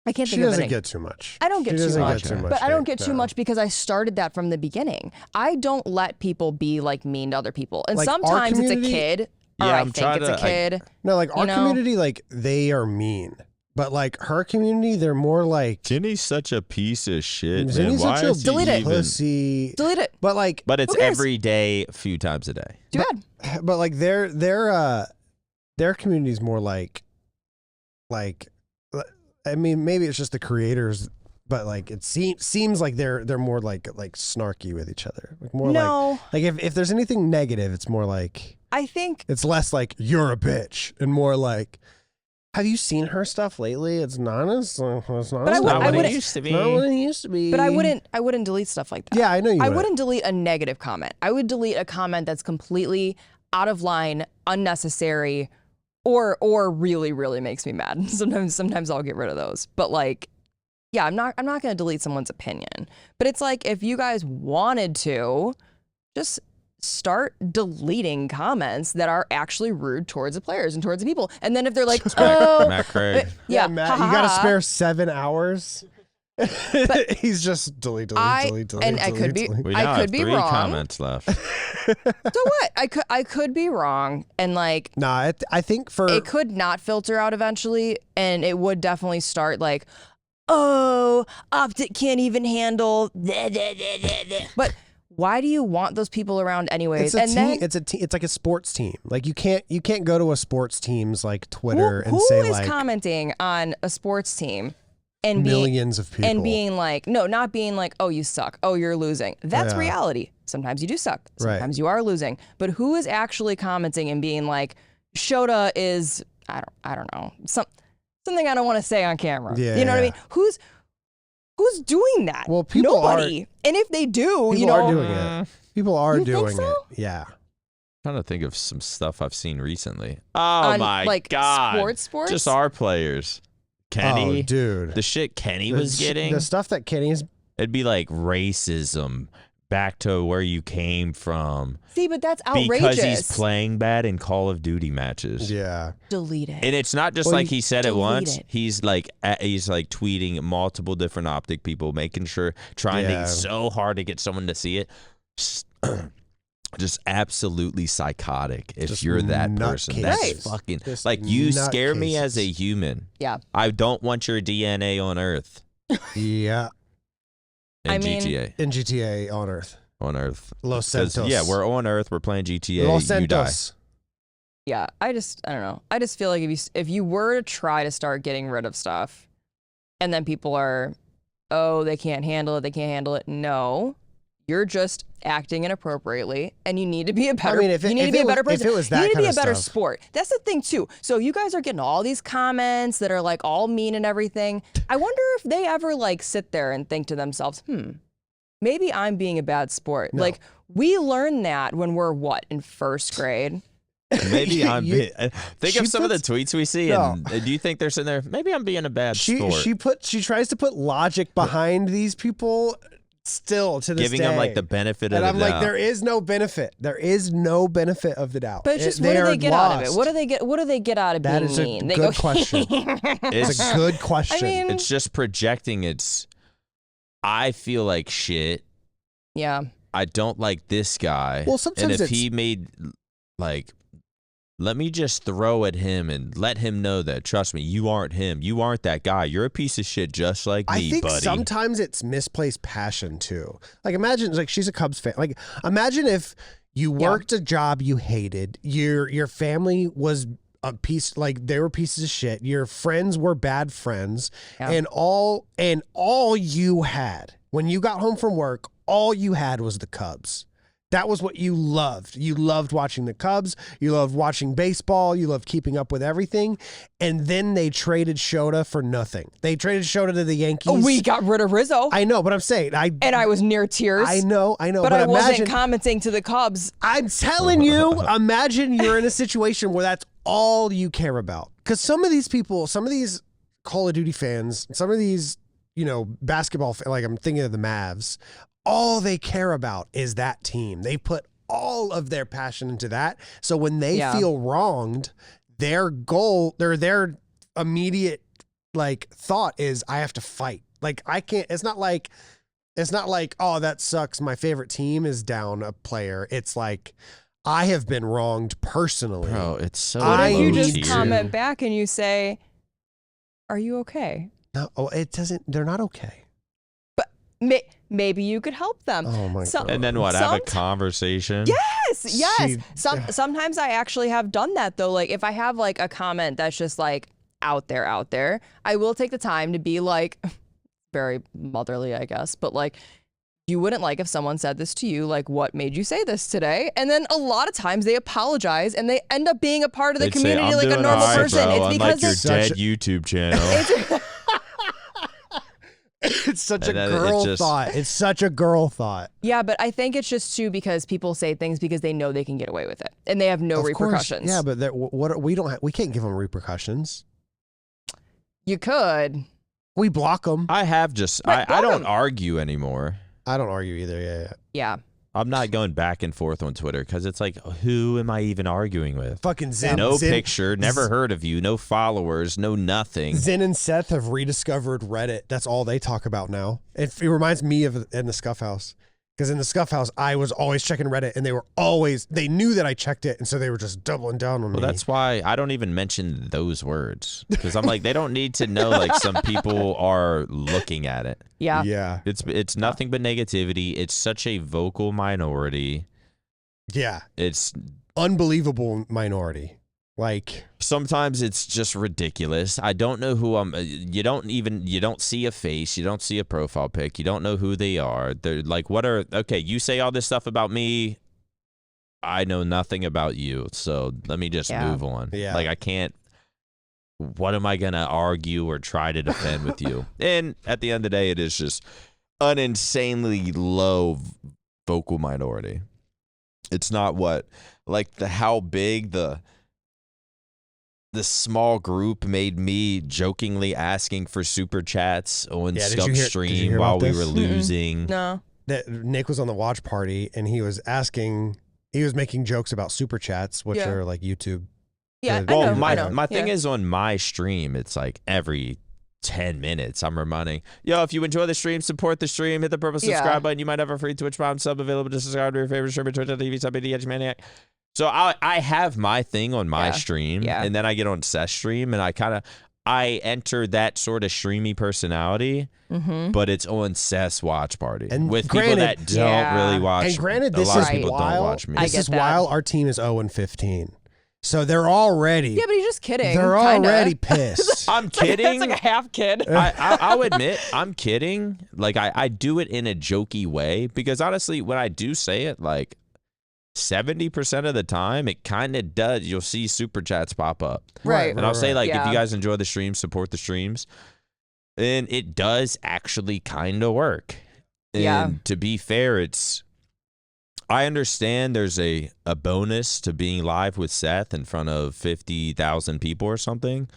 I can't think of it. She doesn't get too much. I don't get too much. But I don't get too much because I started that from the beginning. I don't let people be like mean to other people. And like sometimes it's a kid. Or I think it's a kid. No, like our community, like they are mean. But like her community, they're more like Ginny's such a piece of shit. Ginny's man. such a delete it. Pussy. Delete it. But like, it's every day, a few times a day. Too bad. But like their community is more like I mean maybe it's just the creators, but like it seems like they're more like snarky with each other. Like more like if there's anything negative, it's more like I think it's less like you're a bitch and more like. Have you seen her stuff lately? It's not as what it used to be. Not what it used to be. But I wouldn't delete stuff like that. Yeah, I know you. I wouldn't delete a negative comment. I would delete a comment that's completely out of line, unnecessary, or really, really makes me mad. Sometimes I'll get rid of those. But like, yeah, I'm not gonna delete someone's opinion. But it's like if you guys wanted to, just start deleting comments that are actually rude towards the players and towards the people. And then if they're like, oh, Matt Craig. yeah, Matt, you got to spare 7 hours. He's just delete. And I could be We now have 3 wrong. comments left. So what? I could be wrong, and like, Nah, I think it could not filter out eventually, and it would definitely start like, oh, OpTic can't even handle. But why do you want those people around anyways? It's like a sports team. Like you can't go to a sports team's like Twitter and say who is like commenting on a sports team and millions of people and being like, no, not being like, oh, you suck, oh, you're losing. That's reality. Sometimes you do suck. Sometimes you are losing. But who is actually commenting and being like, Shota is I don't know something I don't want to say on camera. Yeah, you know what I mean? Who's doing that? Well, people nobody. And if they do, people are doing it. People are You think doing so? it. Yeah. Trying to think of some stuff I've seen recently. Oh my like, god! sports? Just our players. Kenny, Oh, dude. the shit Kenny was getting. The stuff that Kenny's. It'd be like racism, back to where you came from. See, but that's outrageous. Because he's playing bad in Call of Duty matches. Yeah. Delete it. And it's not just Well, like he said it delete once. it. He's like tweeting multiple different OpTic people, making sure, trying so hard to get someone to see it. Just absolutely psychotic. If Just you're that person, that's Right. fucking Just like you scare me as a nutcases. human. Yeah. I don't want your DNA on Earth. Yeah. In I mean- GTA. In GTA on Earth. On Earth. Los 'Cause, Santos. yeah, we're on Earth. We're playing GTA. Los You die. Santos. Yeah, I don't know. I just feel like if you were to try to start getting rid of stuff, and then people are, oh, they can't handle it. No, you're just acting inappropriately, and you need to be a better. I mean, you need to be a better person. If it was that you need to kind be a of better stuff. sport. That's the thing too. So you guys are getting all these comments that are like all mean and everything. I wonder if they ever like sit there and think to themselves, maybe I'm being a bad sport. No. Like we learn that when we're in first grade. Maybe I'm. Think she of some of the puts- tweets we see, and do you think they're sitting there? Maybe I'm being a bad sport. She tries to put logic behind these people still to this Giving day. them like the benefit and of I'm the like, doubt. there is no benefit. There is no benefit of the doubt. But it's just, They what do are they get out of it? lost. What do they get out of That being is a mean? They good go, question. It's a good question. I mean, It's just projecting. I feel like shit. yeah. I don't like this guy. Well, sometimes and if it's- he made like, let me just throw at him and let him know that, trust me, you aren't him. You aren't that guy. You're a piece of shit just like me, I think buddy. sometimes it's misplaced passion too. Like imagine, like she's a Cubs fan. Like imagine if you worked a job you hated. Your family was a piece, like they were pieces of shit. Your friends were bad friends, and all you had when you got home from work, all you had was the Cubs. That was what you loved. You loved watching the Cubs. You loved watching baseball. You loved keeping up with everything. And then they traded Shota for nothing. They traded Shota to the Yankees. We got rid of Rizzo. I know, but I'm saying and I was near tears. I know. But I wasn't commenting to the Cubs. I'm telling you, imagine you're in a situation where that's all you care about. Because some of these people, some of these Call of Duty fans, some of these, basketball, like I'm thinking of the Mavs, all they care about is that team. They put all of their passion into that. So when they feel wronged, their goal, their immediate like thought is, I have to fight. Like I can't, it's not like, oh, that sucks. My favorite team is down a player. It's like, I have been wronged personally. Bro, it's so What if you low just tier. comment back and you say, are you okay? No, it doesn't, they're not okay. But maybe you could help them. Oh my God. And then what? Have a conversation? Yes. Sometimes I actually have done that though. Like if I have like a comment that's just like out there, I will take the time to be like, very motherly, I guess, but like, you wouldn't like if someone said this to you, like, what made you say this today? And then a lot of times they apologize and they end up being a part of the They'd say, community "I'm like a doing normal all right, person. bro, It's unlike because your they're dead YouTube channel. It's such a And then girl it just- thought. It's such a girl thought. Yeah, but I think it's just too because people say things because they know they can get away with it and they have no Of course, repercussions. yeah, but we can't give them repercussions. You could. We block them. I have just, Right, I don't welcome. argue anymore. I don't argue either. Yeah. Yeah. I'm not going back and forth on Twitter because it's like, who am I even arguing with? Fucking Zen. No picture, never heard of you, no followers, no nothing. Zen and Seth have rediscovered Reddit. That's all they talk about now. It reminds me of in the Scuff House. Because in the Scuff House, I was always checking Reddit, and they knew that I checked it, and so they were just doubling down on me. Well, that's why I don't even mention those words. Because I'm like, they don't need to know, like, some people are looking at it. Yeah. Yeah. It's nothing but negativity. It's such a vocal minority. Yeah. It's unbelievable minority. Like, sometimes it's just ridiculous. I don't know who you don't see a face, you don't see a profile pic, you don't know who they are. They're like, okay, you say all this stuff about me, I know nothing about you, so let me just move on. Yeah. Like, I can't, what am I gonna argue or try to defend with you? And at the end of the day, it is just an insanely low vocal minority. It's not how big the small group made me jokingly asking for super chats on Scuff stream while we were losing. No. That Nick was on the watch party and he was making jokes about super chats, which are like YouTube. Yeah, well, I know. my thing is on my stream, it's like every 10 minutes I'm reminding, if you enjoy the stream, support the stream, hit the purple subscribe button. You might have a free Twitch Prime sub available to subscribe to your favorite streamer, Twitch.tv, Hitch MaNiaC. So I have my thing on my stream, and then I get on Seth's stream, and I enter that sort of streamy personality, but it's on Seth's watch party and with people that don't really watch. And granted, a lot of people don't watch me. This is while our team is 0-15. So they're already... Yeah, but he's just kidding. They're already pissed. I'm kidding. It's like a half kid. I'll admit, I'm kidding. Like, I do it in a jokey way, because honestly, when I do say it, like, 70% of the time, it kind of does. You'll see super chats pop up. Right. And I'll say, like, if you guys enjoy the stream, support the streams. And it does actually kind of work. And to be fair, I understand there's a bonus to being live with Seth in front of 50,000 people or something.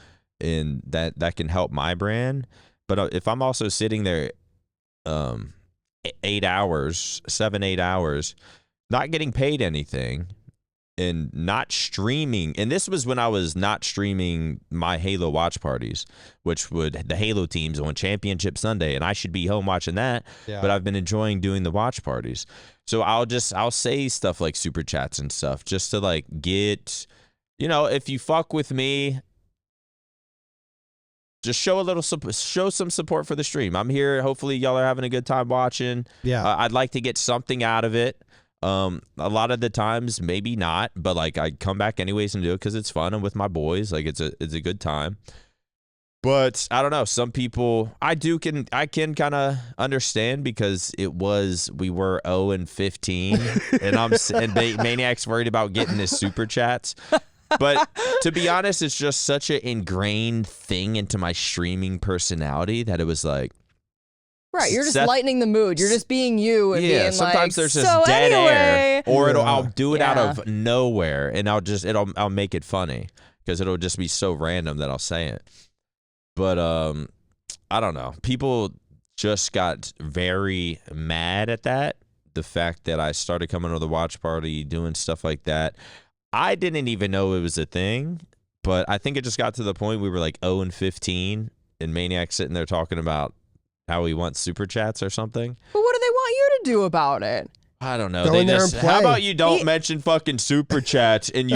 And that can help my brand. But if I'm also sitting there 8 hours, 7-8 hours, not getting paid anything and not streaming. And this was when I was not streaming my Halo watch parties, which the Halo teams on Championship Sunday, and I should be home watching that. Yeah. But I've been enjoying doing the watch parties. So I'll say stuff like super chats and stuff just to like get, if you fuck with me, just show some support for the stream. I'm here. Hopefully y'all are having a good time watching. Yeah. I'd like to get something out of it. A lot of the times, maybe not, but like I come back anyways and do it because it's fun and with my boys, like it's a good time. But I don't know. Some people I can kind of understand because we were 0-15, and MaNiac's worried about getting his super chats. But to be honest, it's just such an ingrained thing into my streaming personality that it was like. Right, you're just lightening the mood. You're just being you and being sometimes there's just dead air, or I'll do it out of nowhere, and I'll make it funny because it'll just be so random that I'll say it. But I don't know. People just got very mad at that. The fact that I started coming to the watch party, doing stuff like that. I didn't even know it was a thing, but I think it just got to the point we were like 0-15, and MaNiac sitting there talking about how he wants super chats or something. But what do they want you to do about it? I don't know. Go in there and play. How about you don't mention fucking super chats and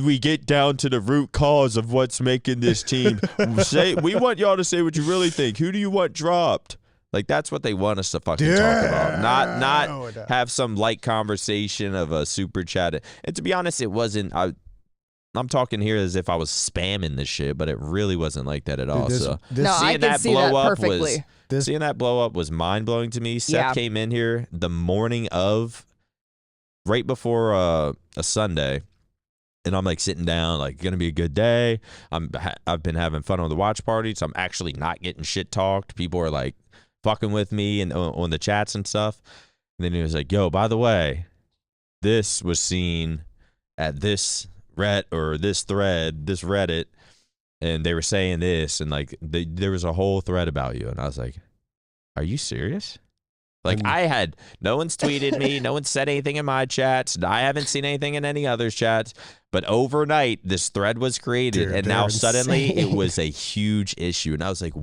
we get down to the root cause of what's making this team. We want y'all to say what you really think. Who do you want dropped? Like that's what they want us to fucking talk about. Not have some light conversation of a super chat. And to be honest, it wasn't. I'm talking here as if I was spamming this shit, but it really wasn't like that at all. I can see that perfectly. Seeing that blow up was mind-blowing to me. Seth came in here the morning of, right before a Sunday, and I'm like sitting down, like, gonna be a good day. I've been having fun on the watch party, so I'm actually not getting shit talked. People are like fucking with me and on the chats and stuff. And then he was like, yo, by the way, this was seen at this this Reddit, and they were saying this, and like there was a whole thread about you, and I was like, are you serious? Like no one's tweeted me, no one said anything in my chats. I haven't seen anything in any other's chats. But overnight, this thread was created, and now suddenly it was a huge issue. And I was like,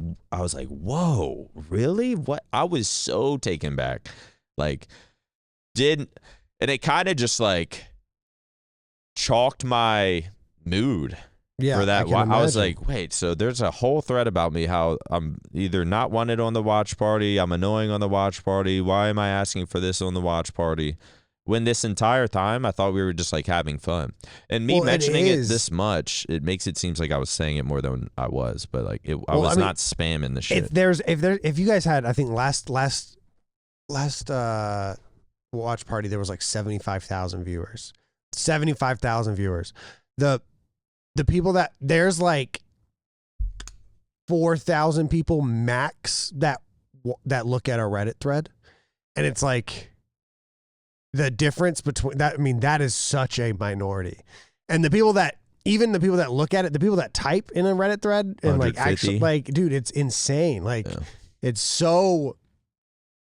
whoa, really? What? I was so taken back. Like, and it kind of just like chalked my mood. Yeah, for that. I was like, wait, so there's a whole thread about me, how I'm either not wanted on the watch party, I'm annoying on the watch party. Why am I asking for this on the watch party? When this entire time, I thought we were just like having fun. And me mentioning it this much, it makes it seem like I was saying it more than I was. But like, I was not spamming the shit. If you guys had, I think last watch party, there was like 75,000 viewers. 75,000 viewers. The people that there's like 4,000 people max that look at our Reddit thread, and it's like the difference between that. I mean, that is such a minority, and the people that look at it, the people that type in a Reddit thread and like actually like, dude, it's insane. Like, it's so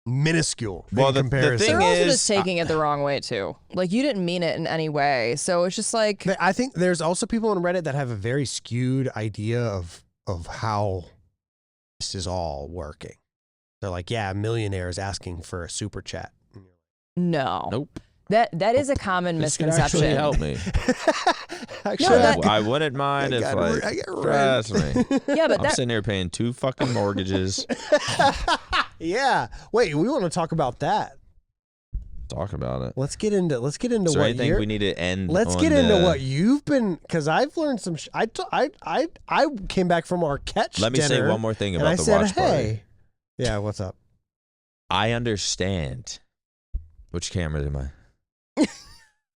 minuscule in comparison. They're also just taking it the wrong way too. Like, you didn't mean it in any way, so it's just like, I think there's also people on Reddit that have a very skewed idea of how this is all working. They're like, yeah, a millionaire is asking for a super chat. No. Nope. That is a common misconception. Actually help me. I wouldn't mind if I trust me. Yeah, but I'm sitting here paying 2 fucking mortgages. Yeah. Wait, we want to talk about that. Talk about it. Let's get into so what I think we need to end. Let's get into what you've been, because I've learned some. I came back from our catch. Let me dinner, say one more thing about the said, watch party. Yeah, what's up? I understand. Which camera am I?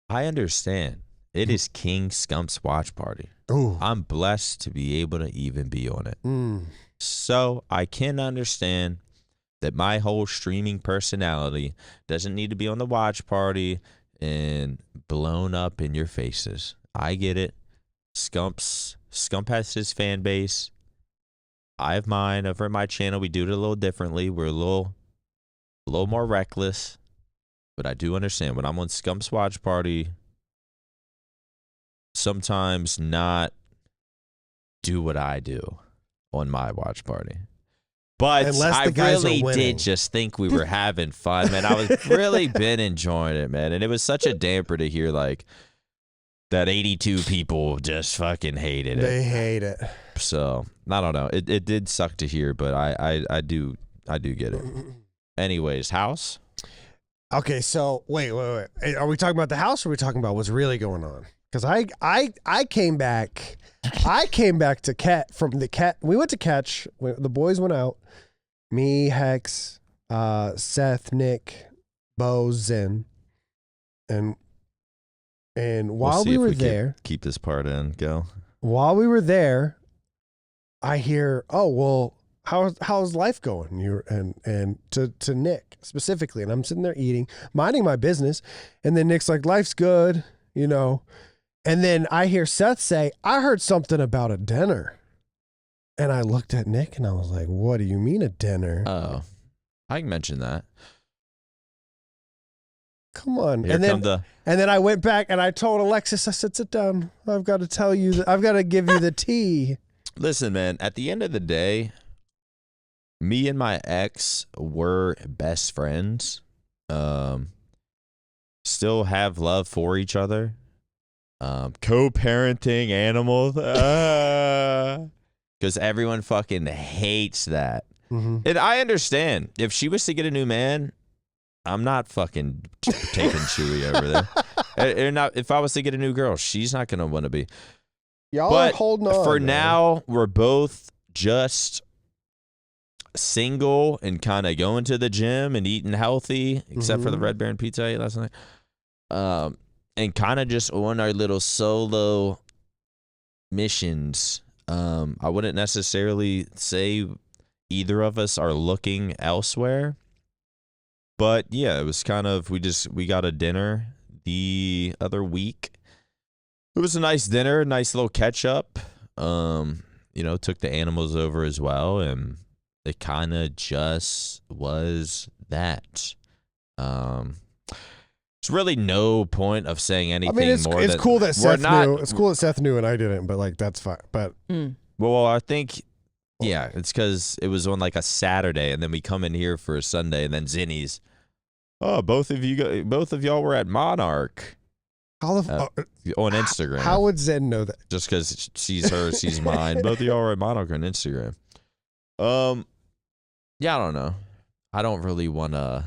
I understand. It is King Scump's watch party. Ooh. I'm blessed to be able to even be on it. So I can understand that my whole streaming personality doesn't need to be on the watch party and blown up in your faces. I get it. Scump has his fan base. I have mine. Over at my channel, we do it a little differently. We're a little more reckless. But I do understand when I'm on Scump's watch party, sometimes not do what I do on my watch party. But I really did just think we were having fun, man. I was really been enjoying it, man. And it was such a damper to hear like that 82 people just fucking hated it. They hate it. So I don't know. It did suck to hear, but I do get it. Anyways, house. Okay, so wait. Are we talking about the house, or are we talking about what's really going on? Because I came back. I came back to Cat. We went to catch. The boys went out. Me, Hex, Seth, Nick, Bo, Zen, and while we were there, keep this part in. Go. While we were there, I hear, oh well, how's life going? And to Nick specifically, and I'm sitting there eating, minding my business, and then Nick's like, life's good, you know. And then I hear Seth say, I heard something about a dinner. And I looked at Nick and I was like, what do you mean a dinner? Oh, I can mention that. Come on. And then I went back and I told Alexis, I said, sit down. I've got to tell you, I've got to give you the tea. Listen, man, at the end of the day, me and my ex were best friends. Still have love for each other. Co-parenting animals. Because everyone fucking hates that. Mm-hmm. And I understand. If she was to get a new man, I'm not fucking taking Chewy over there. If I was to get a new girl, she's not going to want to be. Y'all are holding on. For now, we're both just single and kind of going to the gym and eating healthy, except for the Red Baron pizza I ate last night. And kind of just on our little solo missions. I wouldn't necessarily say either of us are looking elsewhere. But yeah, it was kind of, we got a dinner the other week. It was a nice dinner, nice little catch up. Took the animals over as well, and it kind of just was that. There's really no point of saying anything more. It's cool that Seth knew. It's cool that Seth knew and I didn't, but like that's fine. But well, I think it's because it was on like a Saturday, and then we come in here for a Sunday, and then Zinni's. Oh, both of y'all were at MaNiaC. On Instagram. How would Zen know that? Just because she's hers, she's mine. Both of y'all were at MaNiaC on Instagram. Yeah, I don't know. I don't really want to.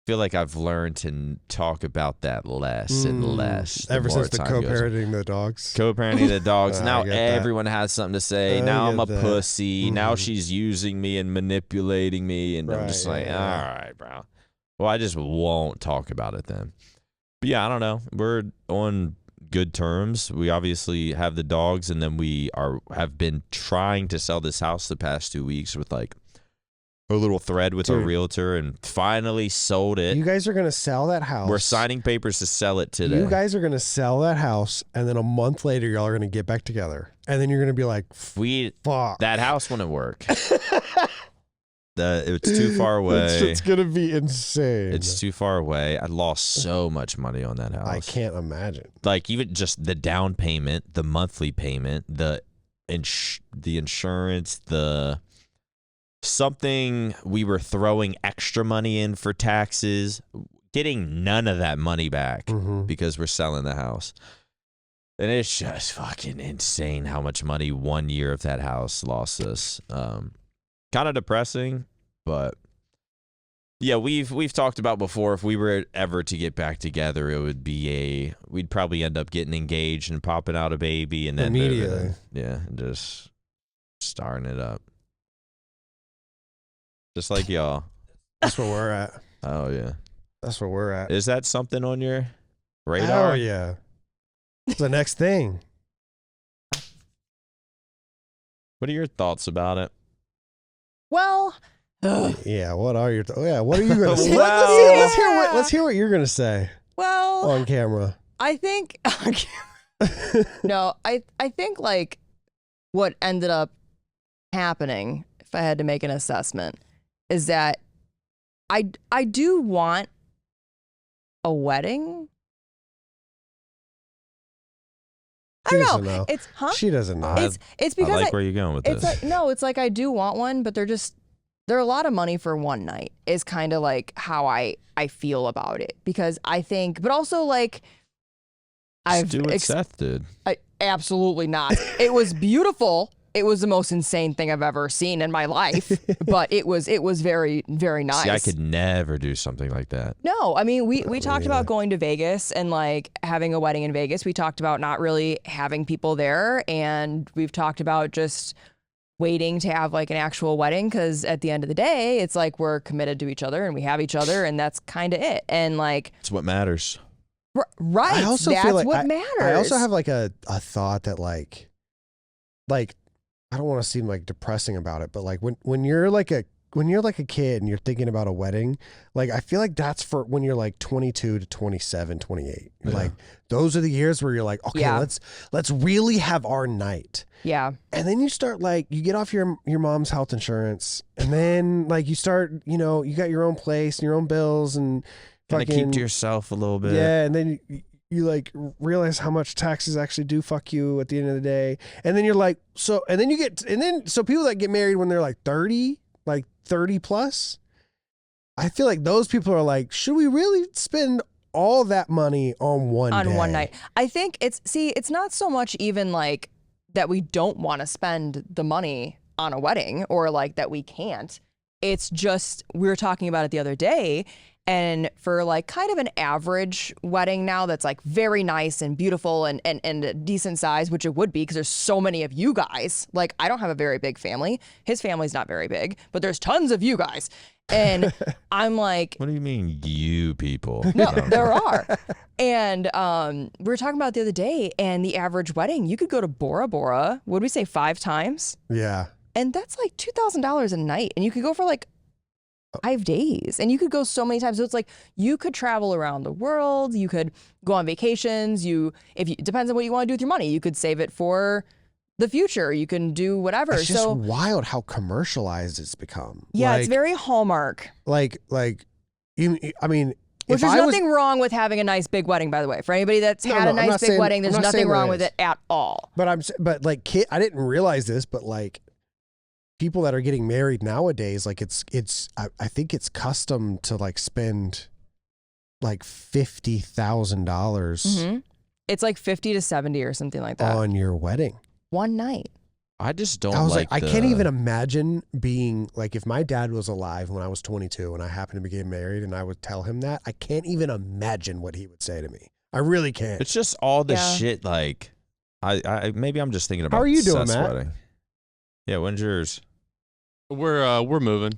Feel like I've learned to talk about that less and less. Ever since the co-parenting the dogs. Co-parenting the dogs. Now everyone that. has something to say. Now I'm a pussy. Now she's using me and manipulating me. And I'm just like, all right, bro. Well, I just won't talk about it then. But yeah, I don't know. We're on good terms. We obviously have the dogs, and then we have been trying to sell this house the past 2 weeks with like a little thread with our realtor, and finally sold it. You guys are going to sell that house. We're signing papers to sell it today. You guys are going to sell that house, and then a month later, y'all are going to get back together. And then you're going to be like, fuck. That house wouldn't work. It's too far away. It's going to be insane. It's too far away. I lost so much money on that house. I can't imagine. Like, even just the down payment, the monthly payment, the insurance, something we were throwing extra money in for taxes, getting none of that money back because we're selling the house. And it's just fucking insane how much money 1 year of that house lost us. Kind of depressing, but yeah, we've talked about before, if we were ever to get back together, it would be we'd probably end up getting engaged and popping out a baby, and then immediately, just starting it up. Just like y'all. That's where we're at. Oh, yeah. That's where we're at. Is that something on your radar? Oh, yeah. It's the next thing. What are your thoughts about it? Well, yeah, what are you going to say? Well, Let's hear what you're going to say. Well, on camera. I think no, I think like what ended up happening, if I had to make an assessment, is that I do want a wedding. I don't doesn't know. It's She doesn't know. It's because I like where you're going with this. It's like I do want one, but they're a lot of money for one night is kind of like how I feel about it, because I think, but also like Just do what Seth did. Absolutely not. It was beautiful. It was the most insane thing I've ever seen in my life, but it was very, very nice. See, I could never do something like that. No, I mean, we talked about going to Vegas and like having a wedding in Vegas. We talked about not really having people there, and we've talked about just waiting to have like an actual wedding, because at the end of the day, it's like we're committed to each other and we have each other, and that's kind of it. And like, it's what matters. Right. I also that's feel like what matters. I also have like a thought that like I don't want to seem like depressing about it, but like when you're like a kid and you're thinking about a wedding, like I feel like that's for when you're like 22 to 27, 28. Yeah. Like those are the years where you're like, okay, let's really have our night. Yeah. And then you start like, you get off your mom's health insurance, and then like you start, you got your own place and your own bills, and Kind of keep to yourself a little bit. Yeah, and then you like realize how much taxes actually do fuck you at the end of the day. And then you're like, so people that get married when they're like 30, like 30 plus, I feel like those people are like, should we really spend all that money on one night? I think it's not so much even like that we don't want to spend the money on a wedding, or like that we can't. It's just, we were talking about it the other day, and for like kind of an average wedding now that's like very nice and beautiful and a decent size, which it would be because there's so many of you guys. Like, I don't have a very big family. His family's not very big, but there's tons of you guys. And I'm like, what do you mean, you people? No, there are. And we were talking about it the other day, and the average wedding, you could go to Bora Bora, would we say 5 times? Yeah. And that's like $2,000 a night. And you could go for like 5 days, and you could go so many times. So it's like you could travel around the world. You could go on vacations. It depends on what you want to do with your money. You could save it for the future. You can do whatever. It's just wild how commercialized it's become. Yeah, it's very Hallmark. I mean, Which there's nothing wrong with having a nice big wedding, by the way. For anybody that's had a nice big wedding, there's nothing wrong with it at all. But I didn't realize this, but like people that are getting married nowadays, like I think it's custom to like spend like $50,000 It's like 50 to 70 or something like that on your wedding. One night. I just don't I can't even imagine being like, if my dad was alive when I was 22 and I happened to be getting married and I would tell him that, I can't even imagine what he would say to me. I really can't. It's just all the shit. Like, I maybe I'm just thinking about. How are you doing, Seth's Matt? wedding. Yeah, when's yours? We're moving,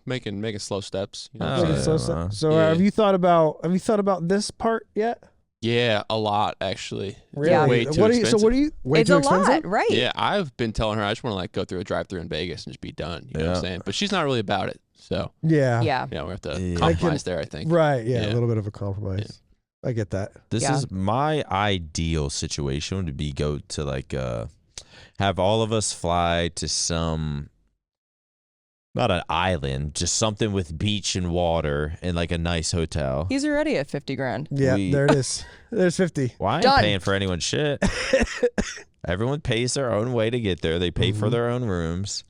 making slow steps. Have you thought about this part yet? Yeah, a lot actually. Really? Yeah. Way too expensive. Way It's too a expensive? lot, right? Yeah, I've been telling her I just want to like go through a drive-through in Vegas and just be done. You know what I'm saying? But she's not really about it. So Yeah. Yeah. we have to compromise there, I think. Right. Yeah, Yeah. a little bit of a compromise. I get that. This is my ideal situation would be go to like have all of us fly to some, not an island, just something with beach and water and like a nice hotel. He's already at 50 grand. Yeah, there it is. There's 50. Well, I ain't Done. paying for anyone's shit. Everyone pays their own way to get there. They pay for their own rooms,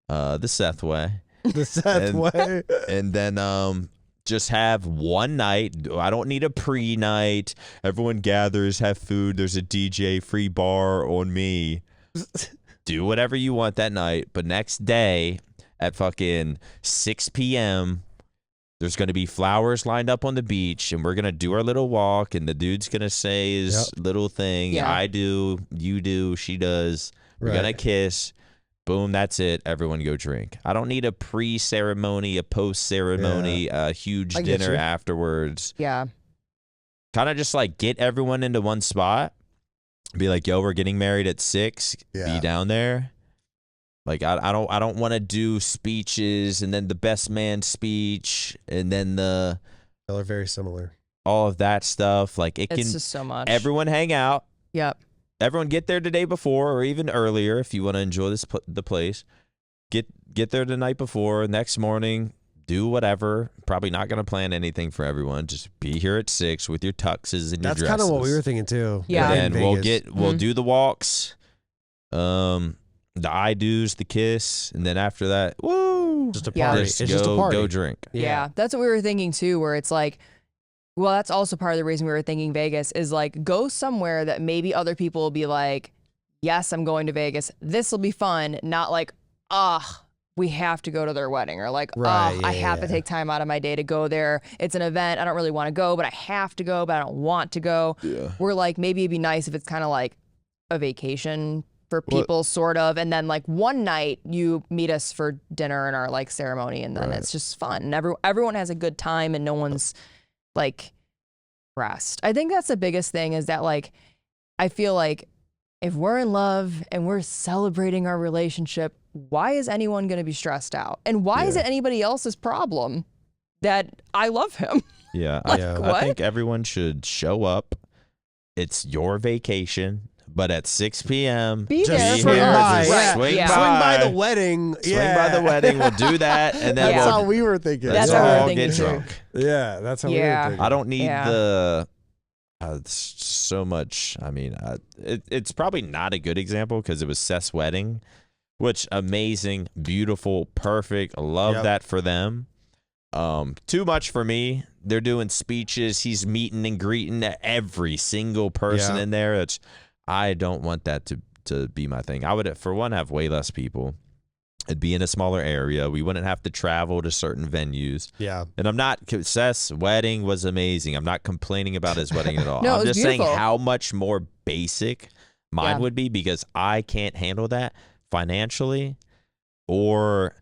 the Seth way. The Seth way. And then just have one night. I don't need a pre-night. Everyone gathers, have food. There's a DJ, free bar on me. Do whatever you want that night. But next day at fucking 6 p.m., there's going to be flowers lined up on the beach, and we're going to do our little walk, and the dude's going to say his little thing. Yeah. I do, you do, she does. We're going to kiss. Boom, that's it. Everyone go drink. I don't need a pre-ceremony, a post-ceremony, a huge dinner afterwards. Yeah. Kind of just like get everyone into one spot. Be like, yo, we're getting married at 6. Be down there. Like I don't want to do speeches and then the best man speech and then They're very similar. all of that stuff. Like It's just so much. Everyone hang out. Yep. Everyone get there the day before or even earlier if you want to enjoy the place. Get there the night before. Next morning, do whatever. Probably not going to plan anything for everyone. Just be here at 6 with your tuxes and your dresses. That's kind of what we were thinking too. Yeah. And we'll do the walks. The I do's, the kiss, and then after that, woo! Just a party. Just It's just a party. Go drink. Yeah. That's what we were thinking too, where it's like, well, that's also part of the reason we were thinking Vegas is like, go somewhere that maybe other people will be like, yes, I'm going to Vegas. This will be fun. Not like, we have to go to their wedding or like, I have to take time out of my day to go there. It's an event. I don't really want to go, but I have to go, but I don't want to go. Yeah. We're like, maybe it'd be nice if it's kind of like a vacation for people, sort of, and then like one night you meet us for dinner and our like ceremony, and then it's just fun and everyone has a good time and no one's like stressed. I think that's the biggest thing is that like I feel like if we're in love and we're celebrating our relationship, why is anyone going to be stressed out? And why is it anybody else's problem that I love him? Yeah, Like, I what? think everyone should show up. It's your vacation. But at 6 p.m., Be Just there for swing us. by, Right. swing Yeah. by. Swing by the wedding. Swing by the wedding. We'll do that, and then That's Yeah. how we were thinking. That's let's how we were all thinking get too. drunk. Yeah, that's how we were Yeah. thinking. I don't need Yeah. the so much. I mean, it's probably not a good example because it was Seth's wedding, which amazing, beautiful, perfect. Love that for them. Too much for me. They're doing speeches. He's meeting and greeting every single person in there. I don't want that to be my thing. I would, for one, have way less people. It'd be in a smaller area. We wouldn't have to travel to certain venues. Yeah. And I'm not, Seth's wedding was amazing. I'm not complaining about his wedding at all. No, it I'm was just saying beautiful. how much more basic mine would be because I can't handle that financially or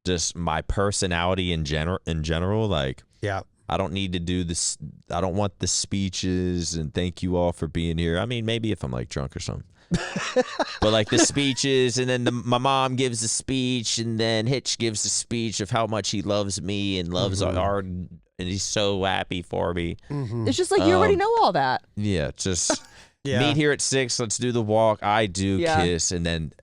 just my personality in general. Like, Yeah. I don't need to do this. I don't want the speeches and thank you all for being here. I mean, maybe if I'm like drunk or something. But like the speeches, and then my mom gives a speech, and then Hitch gives a speech of how much he loves me and loves our, and he's so happy for me. It's just like you already know all that. Yeah, just Meet here at 6. Let's do the walk. I do Yeah. kiss, and then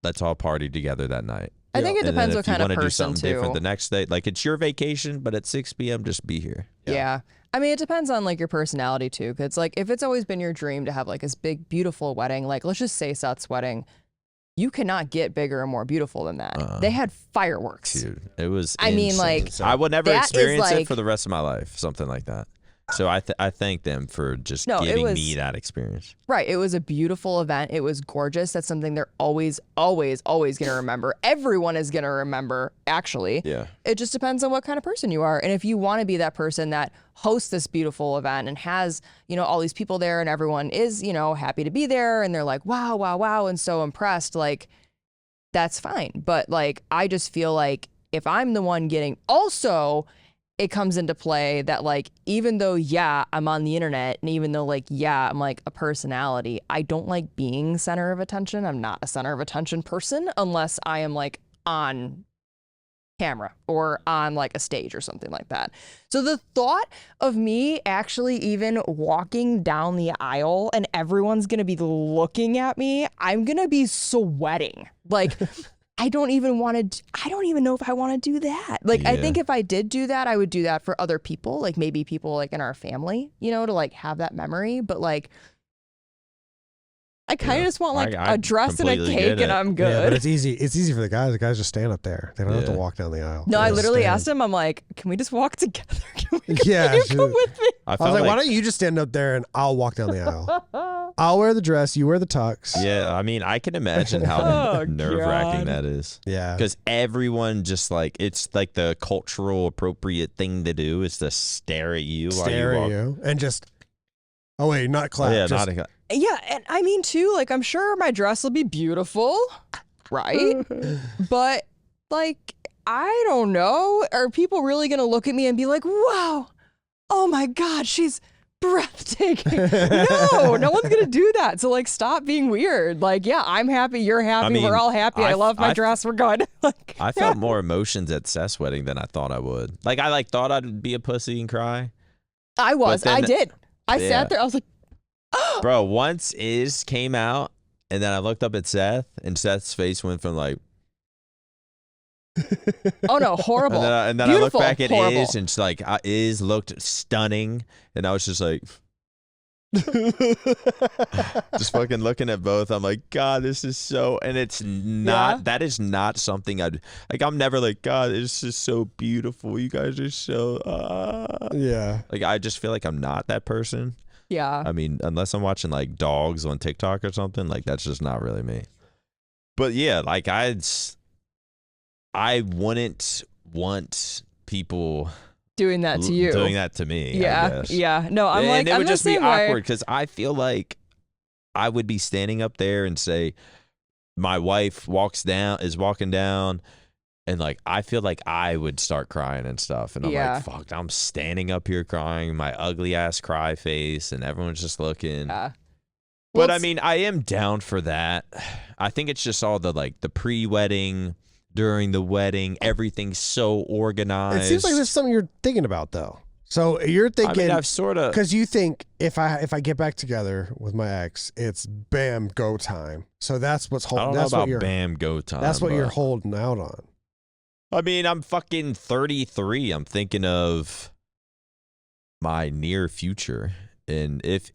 let's all party together that night. I think it And depends then what kind of If you want to do person something too. different the next day, like it's your vacation, but at 6 p.m. just be here. Yeah. I mean, it depends on like your personality too. Cause like if it's always been your dream to have like this big, beautiful wedding, like let's just say Seth's wedding, you cannot get bigger and more beautiful than that. They had fireworks. Dude, it was. I mean, insane. like, I would never that is, experience it like- for the rest of my life, something like that. So I thank them for just No, it giving was- me that experience. Right. It was a beautiful event. It was gorgeous. That's something they're always, always, always going to remember. Everyone is going to remember, actually. Yeah. It just depends on what kind of person you are. And if you want to be that person that hosts this beautiful event and has, you know, all these people there and everyone is, you know, happy to be there and they're like, wow, wow, wow, and so impressed, like, that's fine. But like, I just feel like if I'm the one getting, also, it comes into play that like, even though, yeah, I'm on the internet and even though like, yeah, I'm like a personality, I don't like being center of attention. I'm not a center of attention person unless I am like on camera or on like a stage or something like that. So the thought of me actually even walking down the aisle and everyone's going to be looking at me, I'm going to be sweating. Like, I don't even know if I want to do that. Like, I Yeah. think if I did do that, I would do that for other people, like maybe people like in our family, you know, to like have that memory. But like, I kind of just want like I a dress and a completely cake get and it. I'm Yeah, good. but it's easy. It's easy for the guys. The guys just stand up there. They don't have to Yeah. walk down the aisle. No, They I just literally stand. asked him, I'm like, can we just walk together? Can you Yeah, come with me? I I was felt like, why don't you just stand up there and I'll walk down the aisle. I'll wear the dress. You wear the tux. Yeah, I mean, I can imagine how Oh, nerve-wracking God. that is. Yeah. Because everyone just like, it's like the cultural appropriate thing to do is to stare at you Stare while at you walk. you and just. Oh wait, not clap. Yeah, just, not a, Yeah, and I mean too, like I'm sure my dress will be beautiful, right? But like I don't know, are people really gonna look at me and be like, "Wow, oh my God, she's breathtaking"? No one's gonna do that. So like, stop being weird. Like, yeah, I'm happy, you're happy, mean, we're all happy. I love my I- dress, we're good. Like, I felt more emotions at Seth's wedding than I thought I would. Like I like thought I'd be a pussy and cry. I was, But then- I did. I Yeah. sat there, I was like, Bro, once Iz came out and then I looked up at Seth and Seth's face went from like, oh no, horrible. and then I looked Beautiful, back at horrible. Iz and she's like, Iz looked stunning. And I was just like, just fucking looking at both. I'm like, God, this is so, and it's not, Yeah. that is not something I'd, like, I'm never like, God, this is so beautiful. You guys are so, Yeah. like, I just feel like I'm not that person. Yeah. I mean, unless I'm watching like dogs on TikTok or something, like that's just not really me. But yeah, like I wouldn't want people Doing that to you. doing that to me. I Yeah. guess. Yeah. No, I'm and like, it I'm would the just be same way. awkward because I feel like I would be standing up there and say, my wife is walking down, and like I feel like I would start crying and stuff, and I'm Yeah. like, fuck, I'm standing up here crying, my ugly ass cry face, and everyone's just looking. Yeah. But Well, I it's- mean, I am down for that. I think it's just all the like the pre-wedding, during the wedding, everything's so organized. It seems like there's something you're thinking about though. So you're I thinking mean, I've sort of because you think if I get back together with my ex, it's bam go time. So that's what's I holding. don't know That's what about you're. bam go time. That's what you're but- holding out on. I mean, I'm fucking 33. I'm thinking of my near future, and if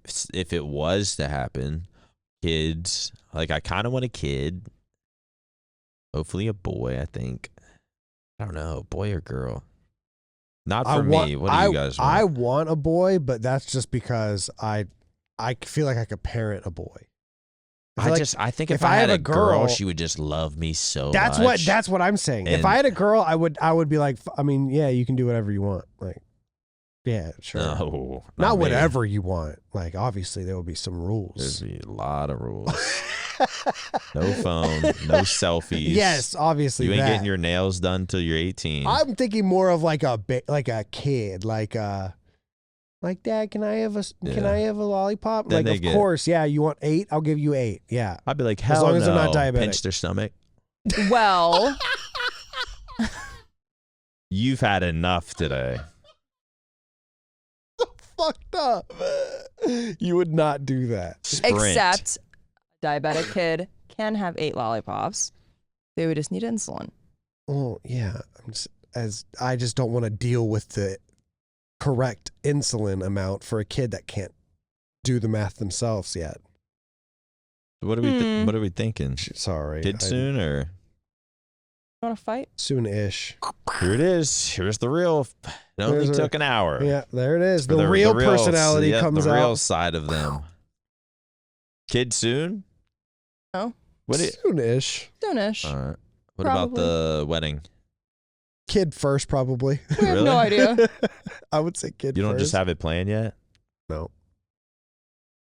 it was to happen, kids. Like, I kind of want a kid. Hopefully, a boy. I think. I don't know, boy or girl. Not for me. What do you guys want? I want a boy, but that's just because I feel like I could parent a boy. feel like I think if if I I had have a a girl, girl- she would just love me so that's much. what I'm saying. If And- I had a girl, I would be like, I mean, yeah, you can do whatever you want. Like, yeah, sure. No, Not me. whatever you want. Like, obviously, there will be some rules. There's a lot of rules. No phone, no selfies. Yes, obviously. You ain't that. getting your nails done till you're 18. I'm thinking more of like a kid, like Dad, can I have a lollipop? Then like, they of get- course, yeah. You want 8? I'll give you 8. Yeah. I'd be like, As hell long as no. they're not diabetic. Pinch their stomach. well, You've had enough today. Fucked up. You would not do that. Sprint. Except a diabetic kid can have 8 lollipops. They would just need insulin. Well, yeah. I just don't want to deal with the correct insulin amount for a kid that can't do the math themselves yet. What are we? What are we thinking? Sorry. Kid soon or? You want to fight? Soon-ish. Here it is. Here's the real. It only took an hour. Yeah, there it is. The real personality comes out. The real side of them. Kid soon? No. Soon-ish. Soonish. All right. What about the wedding? Kid first, probably. We have no idea. I would say kid first. You don't just have it planned yet? No.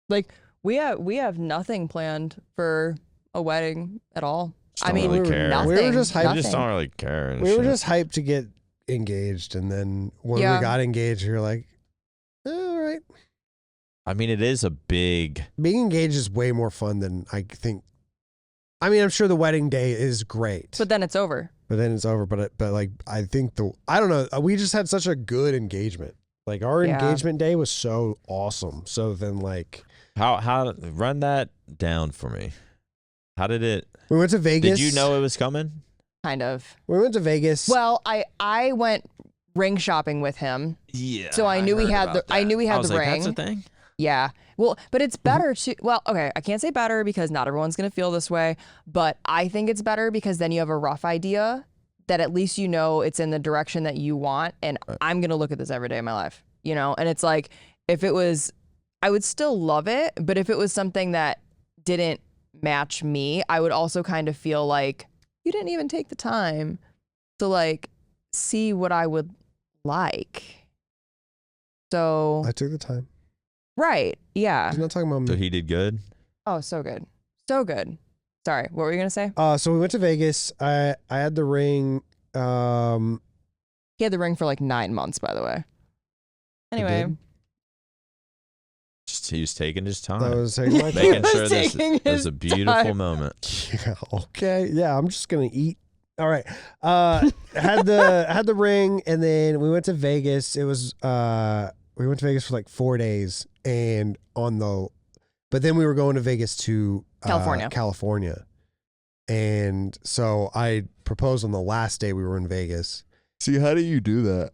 Like, we have nothing planned for a wedding at all. Just don't really care. Nothing. We were just hyped. We just don't really care. We were just hyped to get engaged, and then when we got engaged, we were like, all right. I mean, it is a big... Being engaged is way more fun than I think. I mean, I'm sure the wedding day is great. But then it's over. But like, I think I don't know. We just had such a good engagement. Like, our engagement day was so awesome. So then, like... How run that down for me. How did it... We went to Vegas. Did you know it was coming? Kind of. We went to Vegas. Well, I went ring shopping with him. Yeah. So I knew he had the I was the ring. That's a thing? Yeah. Well, but it's better to, well, okay, I can't say better because not everyone's going to feel this way, but I think it's better because then you have a rough idea that at least you know it's in the direction that you want, and I'm going to look at this every day of my life, you know? And it's like, if it was, I would still love it, but if it was something that didn't match me, I would also kind of feel like you didn't even take the time to like see what I would like. So I took the time. Right. Yeah. He's not talking about me. So he did good? Oh, so good. So good. Sorry, what were you going to say? So we went to Vegas. I had the ring. He had the ring for like 9 months, by the way. Anyway. He was taking his time. I was taking my time. Making sure this was a beautiful moment. Yeah, okay. Yeah, I'm just going to eat. All right. Had the ring, and then we went to Vegas. It was we went to Vegas for like 4 days, but then we were going to Vegas to California. And so I proposed on the last day we were in Vegas. See, how do you do that?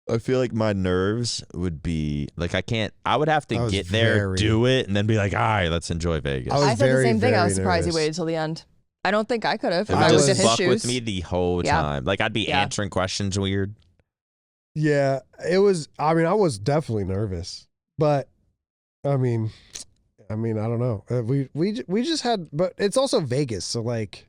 I feel like my nerves would be like, I would have to get there, do it, and then be like, all right, let's enjoy Vegas. I said the same thing. I was surprised he waited till the end. I don't think I could have if I was in his fuck shoes. with me the whole time. Like, I'd be answering questions weird. Yeah, it was. I mean, I was definitely nervous, but I mean, I don't know. We just had, but it's also Vegas, so like,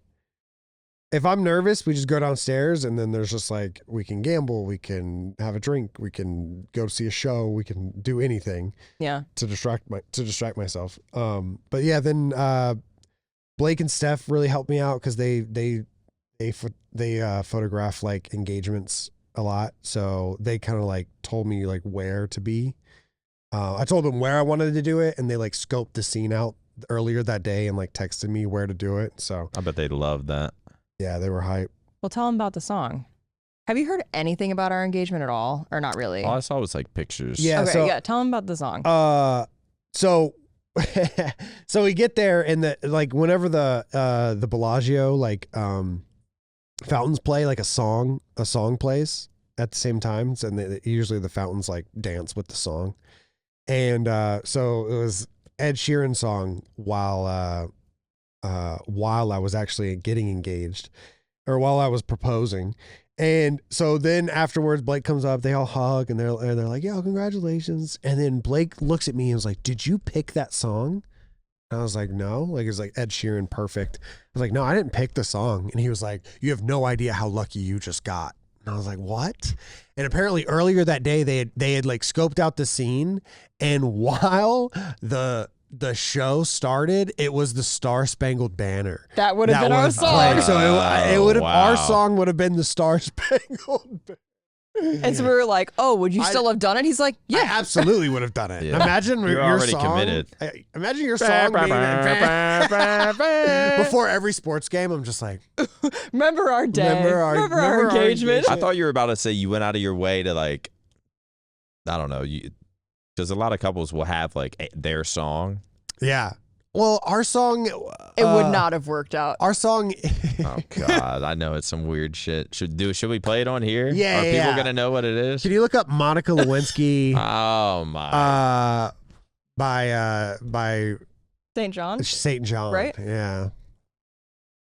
if I'm nervous, we just go downstairs, and then there's just like, we can gamble, we can have a drink, we can go see a show, we can do anything. Yeah. To distract myself. But yeah, then Blake and Steph really helped me out because they photograph like engagements a lot, so they kind of like told me like where to be. I told them where I wanted to do it, and they like scoped the scene out earlier that day and like texted me where to do it. So I bet they loved that. Yeah, they were hype. Well, tell them about the song. Have you heard anything about our engagement at all, or not really? All I saw was like pictures. Yeah. Okay, tell them about the song. So we get there, and whenever the Bellagio like fountains play, like a song plays at the same time, and usually the fountains like dance with the song, and so it was Ed Sheeran's song while I was actually getting engaged, or while I was proposing. And so then afterwards, Blake comes up, they all hug, and they're like, yeah, congratulations. And then Blake looks at me and was like, did you pick that song? And I was like, no. Like, it was like Ed Sheeran, Perfect. I was like, no, I didn't pick the song. And he was like, you have no idea how lucky you just got. And I was like, what? And apparently earlier that day, they had like scoped out the scene, and while the show started, it was the Star Spangled Banner. That would have been our song. So it would have, our song would have been the Star Spangled Banner. And so we were like, oh, would you still have done it? He's like, yeah. I absolutely would have done it. Yeah. Imagine You're your already song. Committed. Imagine your song before every sports game. I'm just like, remember our day. Remember our engagement. I thought you were about to say you went out of your way to like, I don't know, Because a lot of couples will have like their song. Yeah. Well, our song. It would not have worked out. Our song. Oh God, I know it's some weird shit. Should we play it on here? Yeah. Are people gonna know what it is? Can you look up Monica Lewinsky? Oh my. By St. John? St. John. Right? Yeah.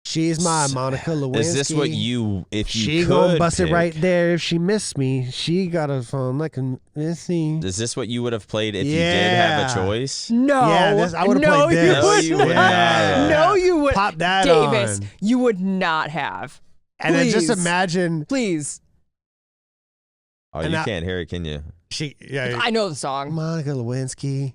She's my Monica Lewinsky. Is this what you, if you she could gonna bust pick, it right there if she missed me? She got a phone like a missy. Is this what you would have played if you did have a choice? No. Yeah, I would have played this. You would not. No, you would. Pop that Davis, on. you would not have. And then just Please. imagine. Please. Oh, you can't hear it, can you? I know the song. Monica Lewinsky.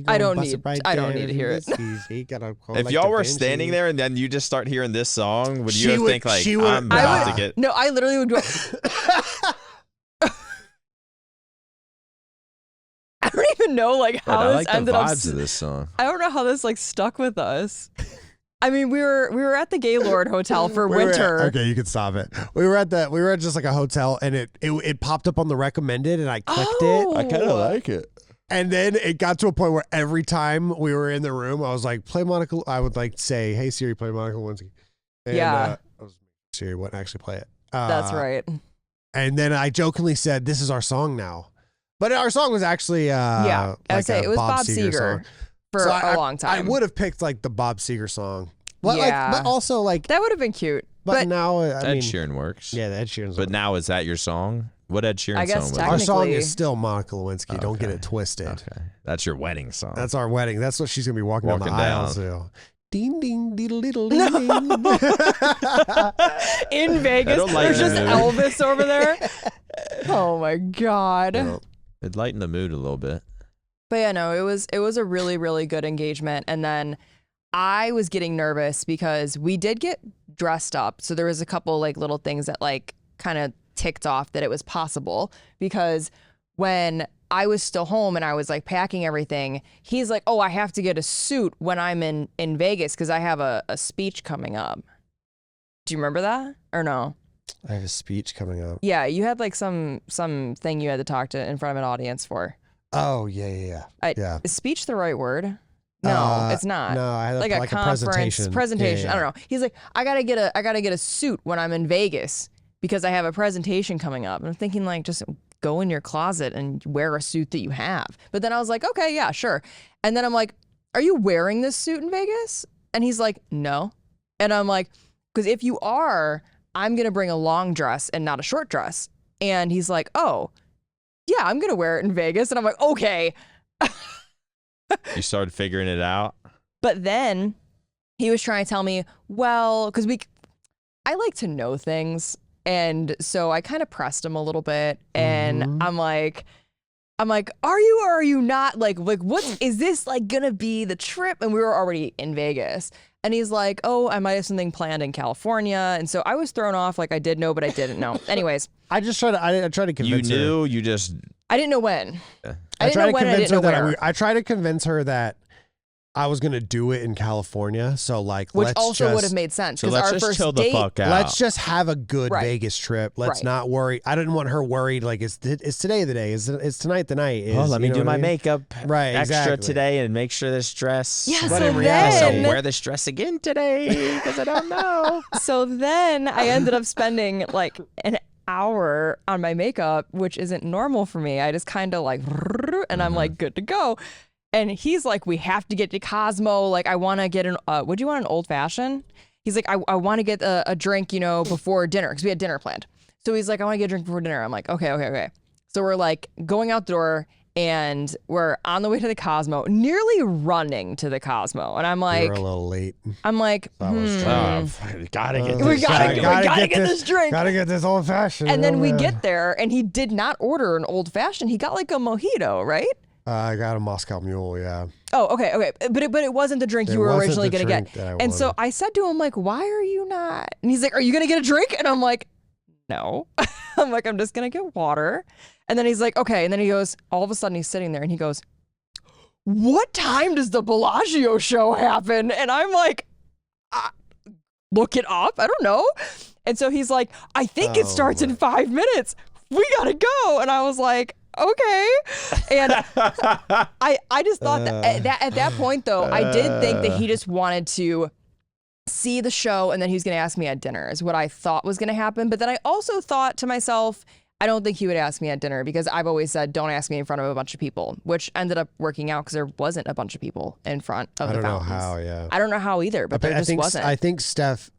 I don't need to hear it. If y'all were standing there and then you just start hearing this song, would you think like, I'm about to get... No, I literally would go... I don't even know like how this ended up. To this song. I don't know how this like stuck with us. I mean, we were at the Gaylord Hotel for winter. Okay, you can stop it. We were at just like a hotel, and it popped up on the recommended, and I clicked it. I kind of like it. And then it got to a point where every time we were in the room, I was like, play Monica. I would like say, hey Siri, play Monica Lewinsky. And, Siri wouldn't actually play it. That's right. And then I jokingly said, this is our song now. But our song was actually I would say it was Bob Seger for a long time. I would have picked like the Bob Seger song. But but also like that would have been cute. But now Ed Sheeran works. Yeah, the Ed Sheeran. But now is that your song? What Ed Sheeran song was? Our song is still Monica Lewinsky. Okay. Don't get it twisted. Okay. That's your wedding song. That's our wedding. That's what she's gonna be walking down the aisle to. Ding ding diddle diddle ding ding. In Vegas, there's just Elvis over there. Oh my God. Well, it lightened the mood a little bit. But yeah, no, it was a really, really good engagement. And then I was getting nervous because we did get dressed up. So there was a couple like little things that like kind of ticked off that it was possible, because when I was still home and I was like packing everything, he's like, oh, I have to get a suit when I'm in Vegas because I have a speech coming up. Do you remember that or no? I have a speech coming up. Yeah, you had like some thing you had to talk to in front of an audience for. Oh, yeah. Is speech the right word? No, it's not. No, I had like a conference presentation. Yeah. I don't know. He's like, I gotta get a suit when I'm in Vegas because I have a presentation coming up. And I'm thinking like, just go in your closet and wear a suit that you have. But then I was like, okay, yeah, sure. And then I'm like, are you wearing this suit in Vegas? And he's like, no. And I'm like, because if you are, I'm gonna bring a long dress and not a short dress. And he's like, oh, yeah, I'm gonna wear it in Vegas. And I'm like, okay. You started figuring it out? But then he was trying to tell me, well, because I like to know things. And so I kind of pressed him a little bit. And I'm like, are you or are you not? Like is this like gonna be the trip? And we were already in Vegas. And he's like, oh, I might have something planned in California. And so I was thrown off, like I did know, but I didn't know. Anyways. I tried to convince her. You knew, you just... I didn't know when. Yeah. I tried to convince her that I tried to convince her that I was gonna do it in California. So like, which also would have made sense because our first chill date. The fuck out. Let's just have a good Vegas trip. Let's not worry. I didn't want her worried. Like, is today the day? Is tonight the night? Let me do my makeup extra exactly. today and make sure this dress. Yeah, but so in reality, then I'll wear this dress again today because I don't know. So then I ended up spending like an hour on my makeup, which isn't normal for me. I just kind of like, and I'm like good to go. And he's like, we have to get to Cosmo. Like, I want to get would you want an old fashioned? He's like, I want to get a drink, before dinner, because we had dinner planned. So he's like, I want to get a drink before dinner. I'm like, okay. So we're like going out the door and we're on the way to the Cosmo, nearly running to the Cosmo. And I'm like, we're a little late. I'm like, we gotta get this drink. Gotta get this old fashioned. And then we get there and he did not order an old fashioned. He got like a mojito, right? I got a Moscow Mule, yeah. Oh, okay. But it wasn't the drink you were originally going to get. And so I said to him, like, why are you not? And he's like, are you going to get a drink? And I'm like, no. I'm like, I'm just going to get water. And then he's like, okay. And then he goes, all of a sudden he's sitting there and he goes, what time does the Bellagio show happen? And I'm like, look it up. I don't know. And so he's like, I think it starts in 5 minutes. We got to go. And I was like, okay. And I just thought that at that point, though, I did think that he just wanted to see the show and then he was going to ask me at dinner is what I thought was going to happen. But then I also thought to myself, I don't think he would ask me at dinner because I've always said, don't ask me in front of a bunch of people, which ended up working out because there wasn't a bunch of people in front of the fountains. I don't know how, yeah. I don't know how either, but there just wasn't. I think Steph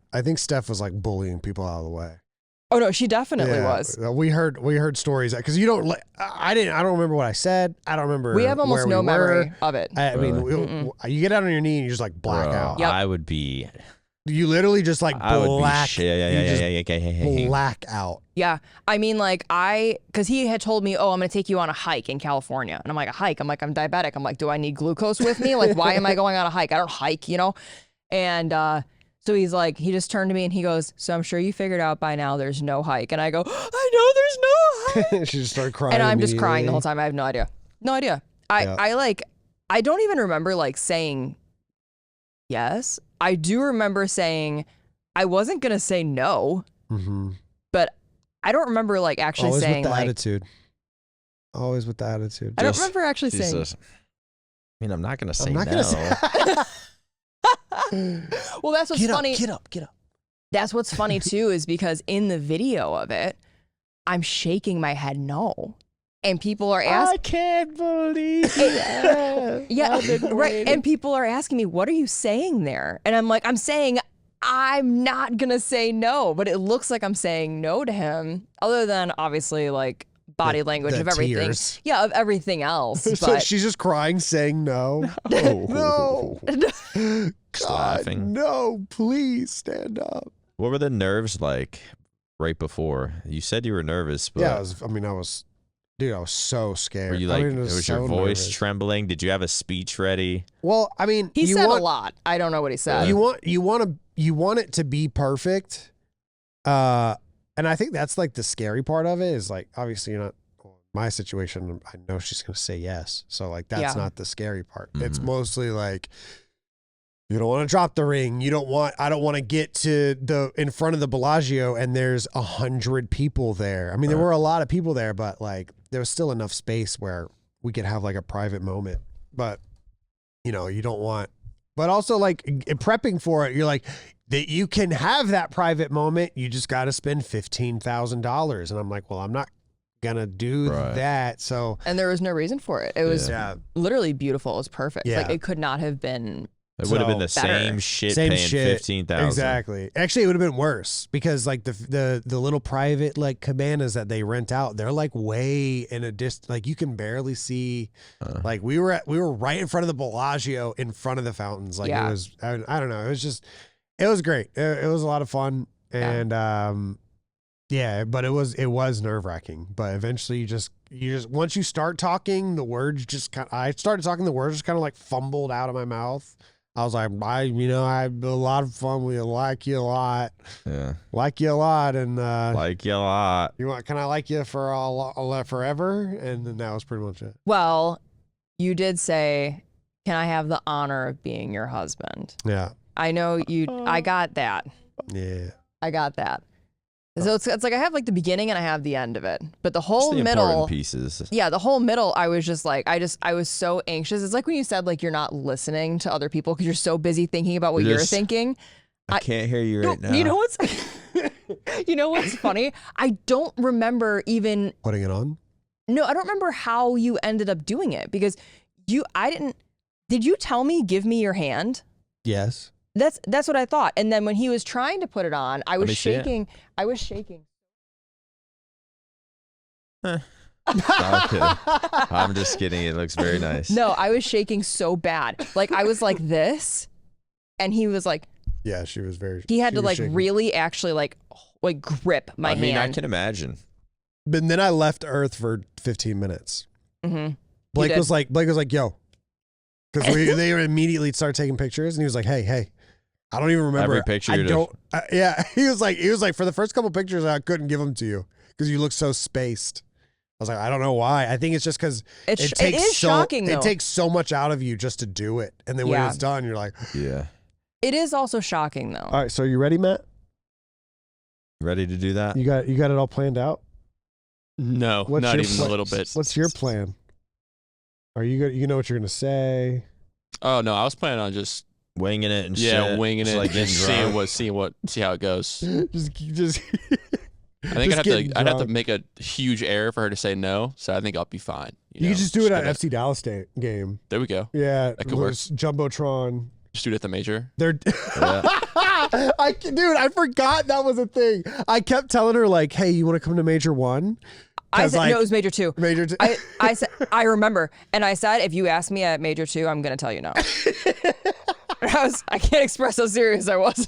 was like bullying people out of the way. Oh no, she definitely was. We heard stories because you don't. I don't remember what I said. I don't remember. We have almost no memory of it. I mean, you get out on your knee and you just like black out. Yep. I would be. You literally just like black. Black out. Yeah, I mean, like because he had told me, oh, I'm gonna take you on a hike in California, and I'm like, a hike? I'm like, I'm diabetic. I'm like, do I need glucose with me? Like, why am I going on a hike? I don't hike, And so he's like, he just turned to me and he goes, so I'm sure you figured out by now there's no hike. And I go, I know there's no hike. She just started crying. And I'm just crying the whole time. I have no idea. No idea. I don't even remember like saying yes. I do remember saying I wasn't going to say no, but I don't remember like actually Always saying with the like. attitude. Always with the attitude. I don't remember actually saying. I mean, I'm not going to say I'm not no. gonna say. Well, that's what's funny. Get up. That's what's funny too, is because in the video of it, I'm shaking my head no. And people are asking. I can't believe it. Yeah, right. And people are asking me, what are you saying there? And I'm like, I'm saying I'm not going to say no, but it looks like I'm saying no to him, other than obviously like body language of everything. Tears. Yeah, of everything else. So But she's just crying, saying no. Oh. No. Just God, laughing. no, please stand up. What were the nerves like right before? You said you were nervous, but Yeah, I was so scared. were you like, it was so your voice nervous. trembling? Did you have a speech ready? Well, I mean, he said a lot. I don't know what he said. You want it to be perfect. And I think that's like the scary part of it is like, obviously you're not, my situation, I know she's going to say yes. So like, that's not the scary part. It's mostly like, you don't want to drop the ring. I don't want to get to in front of the Bellagio and there's 100 people there. I mean, there were a lot of people there, but like there was still enough space where we could have like a private moment, but you don't want, but also like prepping for it, you're like, that you can have that private moment. You just got to spend $15,000. And I'm like, well, I'm not going to do that. So, and there was no reason for it. It was literally beautiful. It was perfect. Yeah. Like it could not have been. It would have been the better. same shit paying $15,000. Exactly. Actually, it would have been worse because like the little private like cabanas that they rent out, they're like way in a distance. Like you can barely see. Like we were right in front of the Bellagio, in front of the fountains. Like it was. I don't know. It was great. It was a lot of fun, and but it was nerve wracking. But eventually, you just once you start talking, the words just I started talking. The words just kind of like fumbled out of my mouth. I was like, I had a lot of fun with you. Like you a lot. Yeah. Like you a lot. And like you a lot. Can I like you for forever? And then that was pretty much it. Well, you did say, can I have the honor of being your husband? Yeah. I know you, I got that. Yeah. I got that. So it's like I have like the beginning and I have the end of it, but the whole Just the middle important pieces. Yeah, the whole middle, I was just like, I was so anxious. It's like when you said like you're not listening to other people because you're so busy thinking about what you're thinking. I can't hear you right now. You know what's, you know what's funny? I don't remember even putting it on. No, I don't remember how you ended up doing it because did you tell me give me your hand? Yes. That's what I thought. And then when he was trying to put it on, I was shaking. I was shaking. I'm just kidding. It looks very nice. No, I was shaking so bad. Like I was like this, and he was like, yeah, she was very. He had to like shaking. Really actually like grip my hand. I mean, I can imagine. But then I left Earth for 15 minutes. Mm-hmm. Blake was like, yo, because they immediately started taking pictures, and he was like, hey. I don't even remember. Every picture. Yeah, he was like, for the first couple pictures, I couldn't give them to you because you look so spaced. I was like, I don't know why. I think it's just because it is shocking. It takes so much out of you just to do it, and then when it's done, you're like, yeah. It is also shocking though. All right, so are you ready, Matt? Ready to do that? You got it all planned out? No, not even a little bit. What's your plan? Are you good? You know what you're gonna say? Oh no, I was planning on just winging it and shit. Winging it, like see how it goes. just. I think I'd have to make a huge error for her to say no. So I think I'll be fine. You can just do it at FC Dallas game. There we go. Yeah, that could work. Jumbotron. Just do it at the major. Dude, I forgot that was a thing. I kept telling her like, "Hey, you want to come to Major 1?" I said no. It was Major 2. Major 2. I said I remember, and I said if you ask me at Major 2, I'm gonna tell you no. I can't express how serious I was.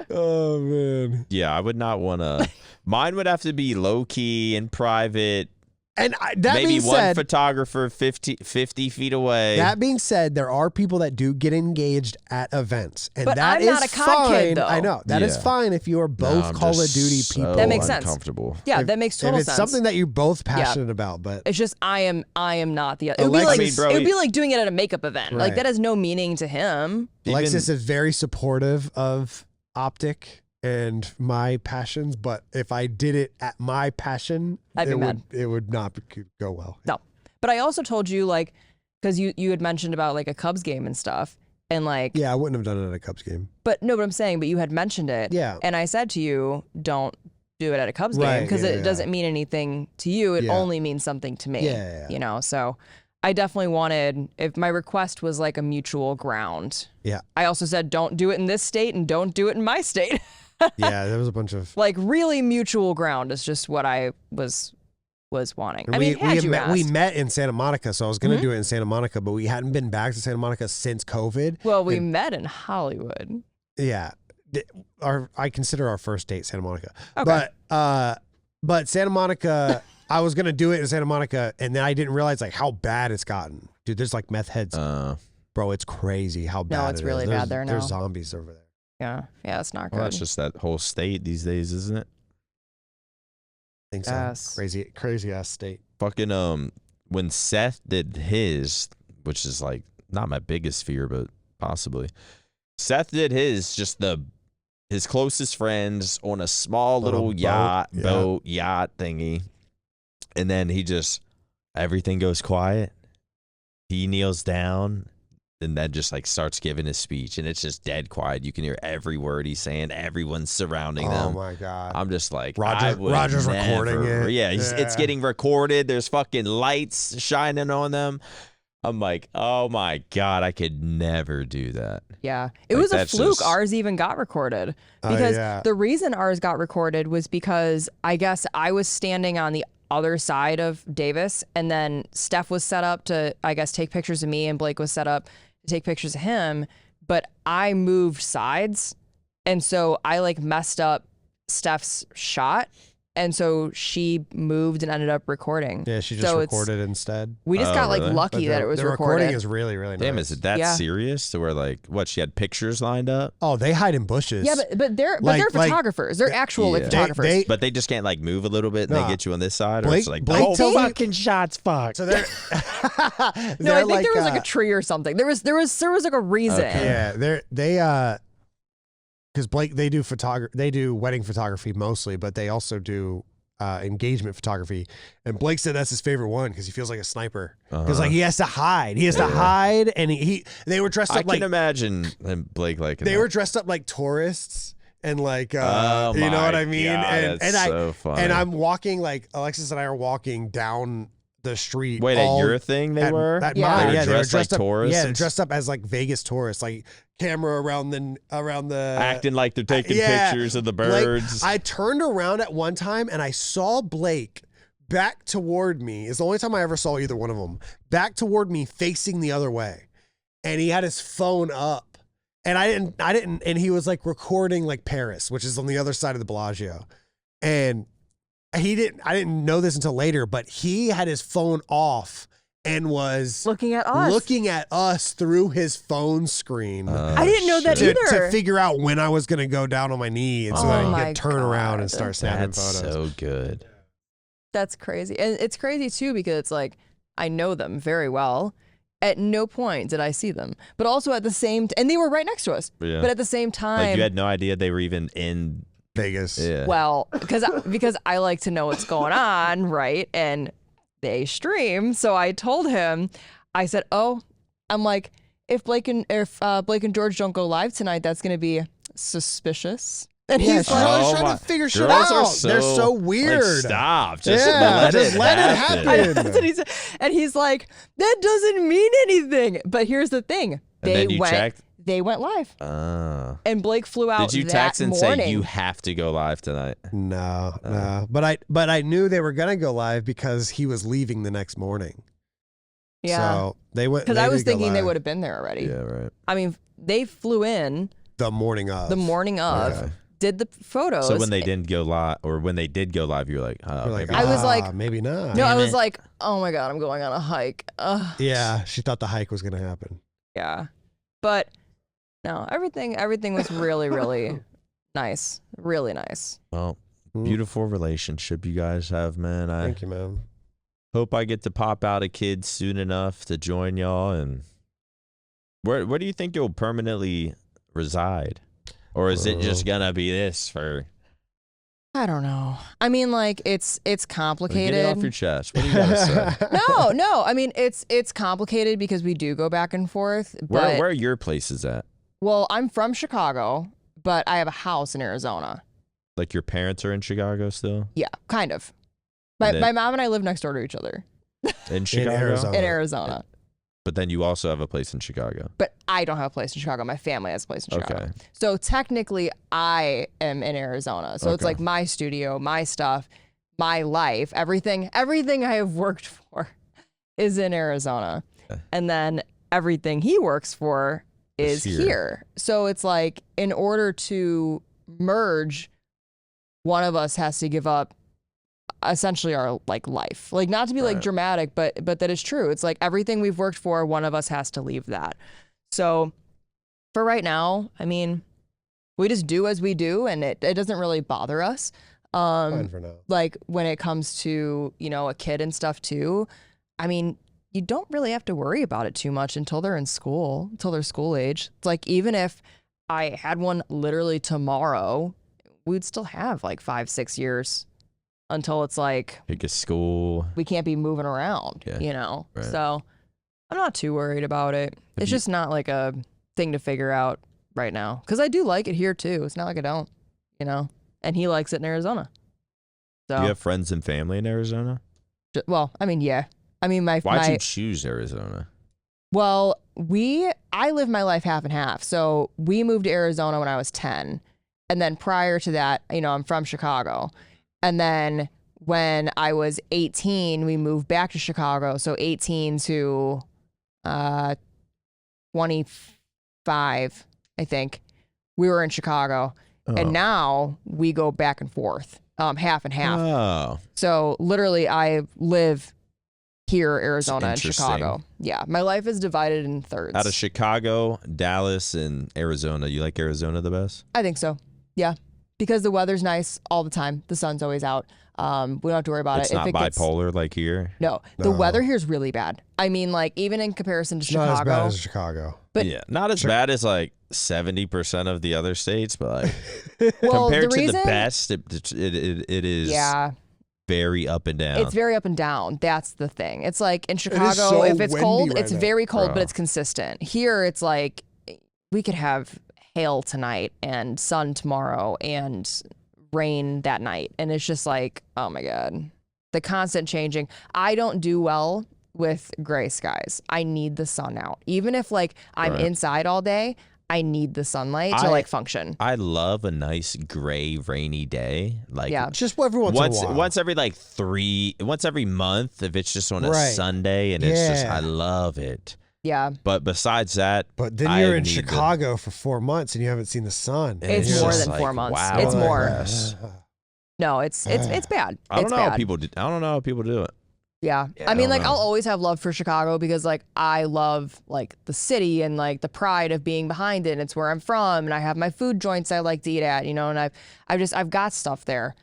Oh man. Yeah, I would not want to. Mine would have to be low key and private. And that maybe being one said, photographer 50 feet away. That being said, there are people that do get engaged at events, and but that I'm not is a COD fine. kid, though. I know that is fine if you are both Call of Duty people. That makes sense. Uncomfortable. Yeah, that makes total sense. If it's something that you're both passionate about, but it's just I am not the. It would be like doing it at a makeup event. Right. Like that has no meaning to him. Alexis is very supportive of OpTic and my passions, but if I did it at my passion, it would not go well. No, but I also told you like because you had mentioned about like a Cubs game and stuff, and like I wouldn't have done it at a Cubs game. But I'm saying, but you had mentioned it, and I said to you, don't do it at a Cubs game because it doesn't mean anything to you. It only means something to me. You know, so. I definitely wanted, if my request was like a mutual ground. Yeah. I also said, don't do it in this state and don't do it in my state. Yeah, there was a bunch of like really mutual ground is just what I was wanting. And we met in Santa Monica, so I was going to do it in Santa Monica, but we hadn't been back to Santa Monica since COVID. Well, we met in Hollywood. Yeah. I consider our first date Santa Monica. Okay. But Santa Monica... I was going to do it in Santa Monica, and then I didn't realize like how bad it's gotten. Dude, there's like meth heads. Bro, it's crazy how bad it is. No, it's really bad there now. There's zombies over there. Yeah, it's not good. Well, that's just that whole state these days, isn't it? I think so. Crazy ass state. Fucking when Seth did his, which is like not my biggest fear, but possibly. Seth did his his closest friends on a small little yacht thingy. And then everything goes quiet. He kneels down and then just like starts giving his speech, and it's just dead quiet. You can hear every word he's saying. Everyone's surrounding them. Oh my God. I'm just like, Roger's recording it. Yeah, it's getting recorded. There's fucking lights shining on them. I'm like, oh my God, I could never do that. Yeah. It was a fluke ours even got recorded. Because the reason ours got recorded was because I guess I was standing on the other side of Davis, and then Steph was set up to, I guess, take pictures of me, and Blake was set up to take pictures of him, but I moved sides, and so I like messed up Steph's shot, and so she moved and ended up recording. Yeah, she just recorded instead. We just got like lucky that it was the recorded. Recording is really, really nice. Damn, is it that serious to where like what, she had pictures lined up? Oh, they hide in bushes. Yeah, but they're photographers. They're actual photographers. But they just can't like move a little bit and they get you on this side, or it's like fucking shots fucked. So they're no, I think there was like a tree or something. There was like a reason. Okay. Yeah, because Blake, they do wedding photography mostly, but they also do engagement photography. And Blake said that's his favorite one because he feels like a sniper. Because like he has to hide. He has to hide, and they were dressed up like. I can imagine Blake like. They were dressed up like tourists. And like, you know what I mean? God, that's so funny. And I'm walking, like Alexis and I are walking down the street. Wait, at your thing they were? At mine, they were dressed like tourists. Yeah, dressed up as like Vegas tourists, like camera around the acting like they're taking pictures of the birds. Like, I turned around at one time and I saw Blake back toward me. It's the only time I ever saw either one of them back toward me, facing the other way, and he had his phone up, and I didn't, and he was like recording like Paris, which is on the other side of the Bellagio, and. I didn't know this until later, but he had his phone off and was looking at us through his phone screen. I didn't know that either. To figure out when I was going to go down on my knee, and so that he could turn around and start snapping photos. That's so good. That's crazy. And it's crazy too, because it's like, I know them very well. At no point did I see them, but also at the same and they were right next to us. Yeah. But at the same time, like you had no idea they were even in Vegas. Yeah. Well, because I like to know what's going on, right? And they stream. So I told him, I said, I'm like, if Blake and George don't go live tonight, that's going to be suspicious. And he's like, I was trying to figure shit girls out. are so, They're so weird. Like, stop. Just Yeah, let it happen. I know, that's what he said. And he's like, that doesn't mean anything. But here's the thing. And then you checked? They went live. And Blake flew out. Did you text and say you have to go live tonight? No. But I knew they were gonna go live because he was leaving the next morning. Yeah. So they went. Because I was thinking they would have been there already. Yeah, right. I mean, they flew in the morning of. Okay. Did the photos. So when they didn't go live, or when they did go live, you're like, oh, Like, maybe I was like, maybe not. No, I was like, oh my God, I'm going on a hike. Yeah, she thought the hike was gonna happen. Yeah. But no, everything was really, really nice. Really nice. well, beautiful relationship you guys have, man. I Thank you, man. hope I get to pop out a kid soon enough to join y'all. And where do you think you'll permanently reside? Or is it just gonna be this for? I don't know. I mean, like it's complicated. Get it off your chest. What do you gotta say? No. I mean, it's complicated because we do go back and forth. But Where are your places at? well, I'm from Chicago, but I have a house in Arizona. Like your parents are in Chicago still? Yeah, kind of. And My mom and I live next door to each other In Chicago? Arizona. in Arizona. But then you also have a place in Chicago. But I don't have a place in Chicago. My family has a place in Chicago. Okay. So technically, I am in Arizona. So it's Okay. like my studio, my stuff, my life, everything I have worked for is in Arizona. Okay. And then everything he works for is Is here. here. So it's like in order to merge, one of us has to give up essentially our like life, like not to be like Right. dramatic, but that is true. It's like everything we've worked for, one of us has to leave that. So for right now, I mean, we just do as we do, and it doesn't really bother us. Fine for now. Like when it comes to, a kid and stuff too, I mean, you don't really have to worry about it too much until they're in school, until they're school age. It's like, even if I had one literally tomorrow, we'd still have like 5-6 years until it's like Pick a school. we can't be moving around, Yeah, right. So I'm not too worried about it. It's just not like a thing to figure out right now. Because I do like it here too. It's not like I don't, and he likes it in Arizona. So, Do you have friends and family in Arizona? well, I mean, yeah. I mean, Why'd you choose Arizona? Well, I live my life half and half. So we moved to Arizona when I was 10. And then prior to that, I'm from Chicago. And then when I was 18, we moved back to Chicago. So 18 to 25, I think, we were in Chicago. Oh. And now we go back and forth, half and half. Oh. So literally, I live here, Arizona, and Interesting. Chicago. Yeah, my life is divided in thirds. Out of Chicago, Dallas, and Arizona, you like Arizona the best? I think so. Yeah, because the weather's nice all the time. The sun's always out. We don't have to worry about It's it. not If it gets, bipolar like here. no, the weather here is really bad. I mean, like even in comparison to Not as Chicago. bad as Chicago. But- yeah, not as bad as like 70% of the other states, but like well, compared the to reason, the best, it is yeah, very up and down. it's very up and down. That's the thing. It's like in is Chicago, so if it's windy cold, right it's now. very cold, but Bro. it's consistent. Here, it's like we could have hail tonight and sun tomorrow and rain that night, and it's just like, oh my God, the constant changing. I don't do well with gray skies. I need the sun out. Even if like I'm Right. inside all day, I need the sunlight to like function. I love a nice gray rainy day. Like Yeah. Just every once in a while. once every month, if it's just on a Right. Sunday, and it's just, Yeah. I love it. Yeah. But besides that, But then I you're in need the- Chicago for 4 months and you haven't seen the sun. and It's just more than like, 4 months. Wow, It's more. yes. No, it's bad. I don't It's know how bad. people do. I don't know how people do it. Yeah. Yeah, I mean, I like, don't know. I'll always have love for Chicago because, like, I love, like, the city and, like, the pride of being behind it. And it's where I'm from. And I have my food joints I like to eat at, and I've got stuff there.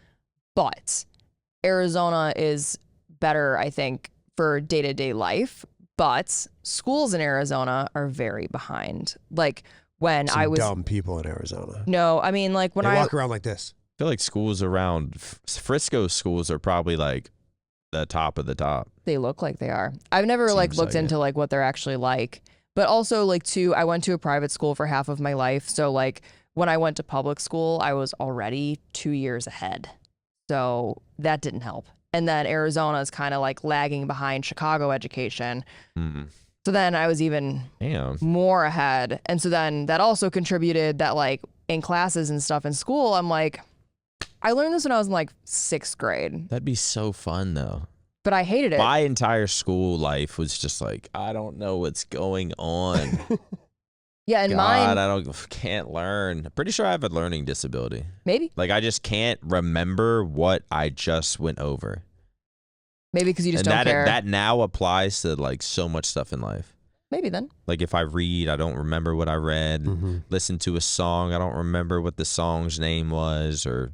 But Arizona is better, I think, for day-to-day life. But schools in Arizona are very behind. Like, when Some I was. dumb people in Arizona. No, I mean, like, when They I. walk around like this. feel like schools around Frisco schools are probably like the top of the top. They look like they are. I've never like looked into like what they're actually like. But also like too, I went to a private school for half of my life. So like when I went to public school, I was already 2 years ahead. So that didn't help. And then Arizona is kind of like lagging behind Chicago education. So then I was even more ahead. And so then that also contributed that like in classes and stuff in school, I'm like, I learned this when I was in like 6th grade. That'd be so fun though. But I hated it. My entire school life was just like, I don't know what's going on. Yeah, and God, mine. can't learn. I'm pretty sure I have a learning disability. Maybe. Like I just can't remember what I just went over. Maybe because you just and don't care. That now applies to like so much stuff in life. Maybe then. Like if I read, I don't remember what I read. Listen to a song, I don't remember what the song's name was or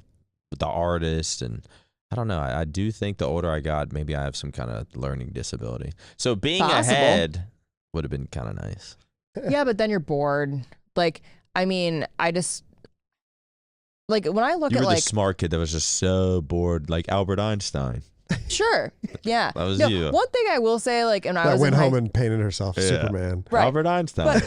the artist. And I don't know. I do think the older I got, maybe I have some kind of learning disability. So being ahead would have been kind of nice. Yeah, but then you're bored. Like, I mean, I just like when I look you at were like the smart kid that was just so bored, like Albert Einstein. Sure, yeah, that was you. One thing I will say, like, and I went home and painted herself Superman. Right. Albert Einstein.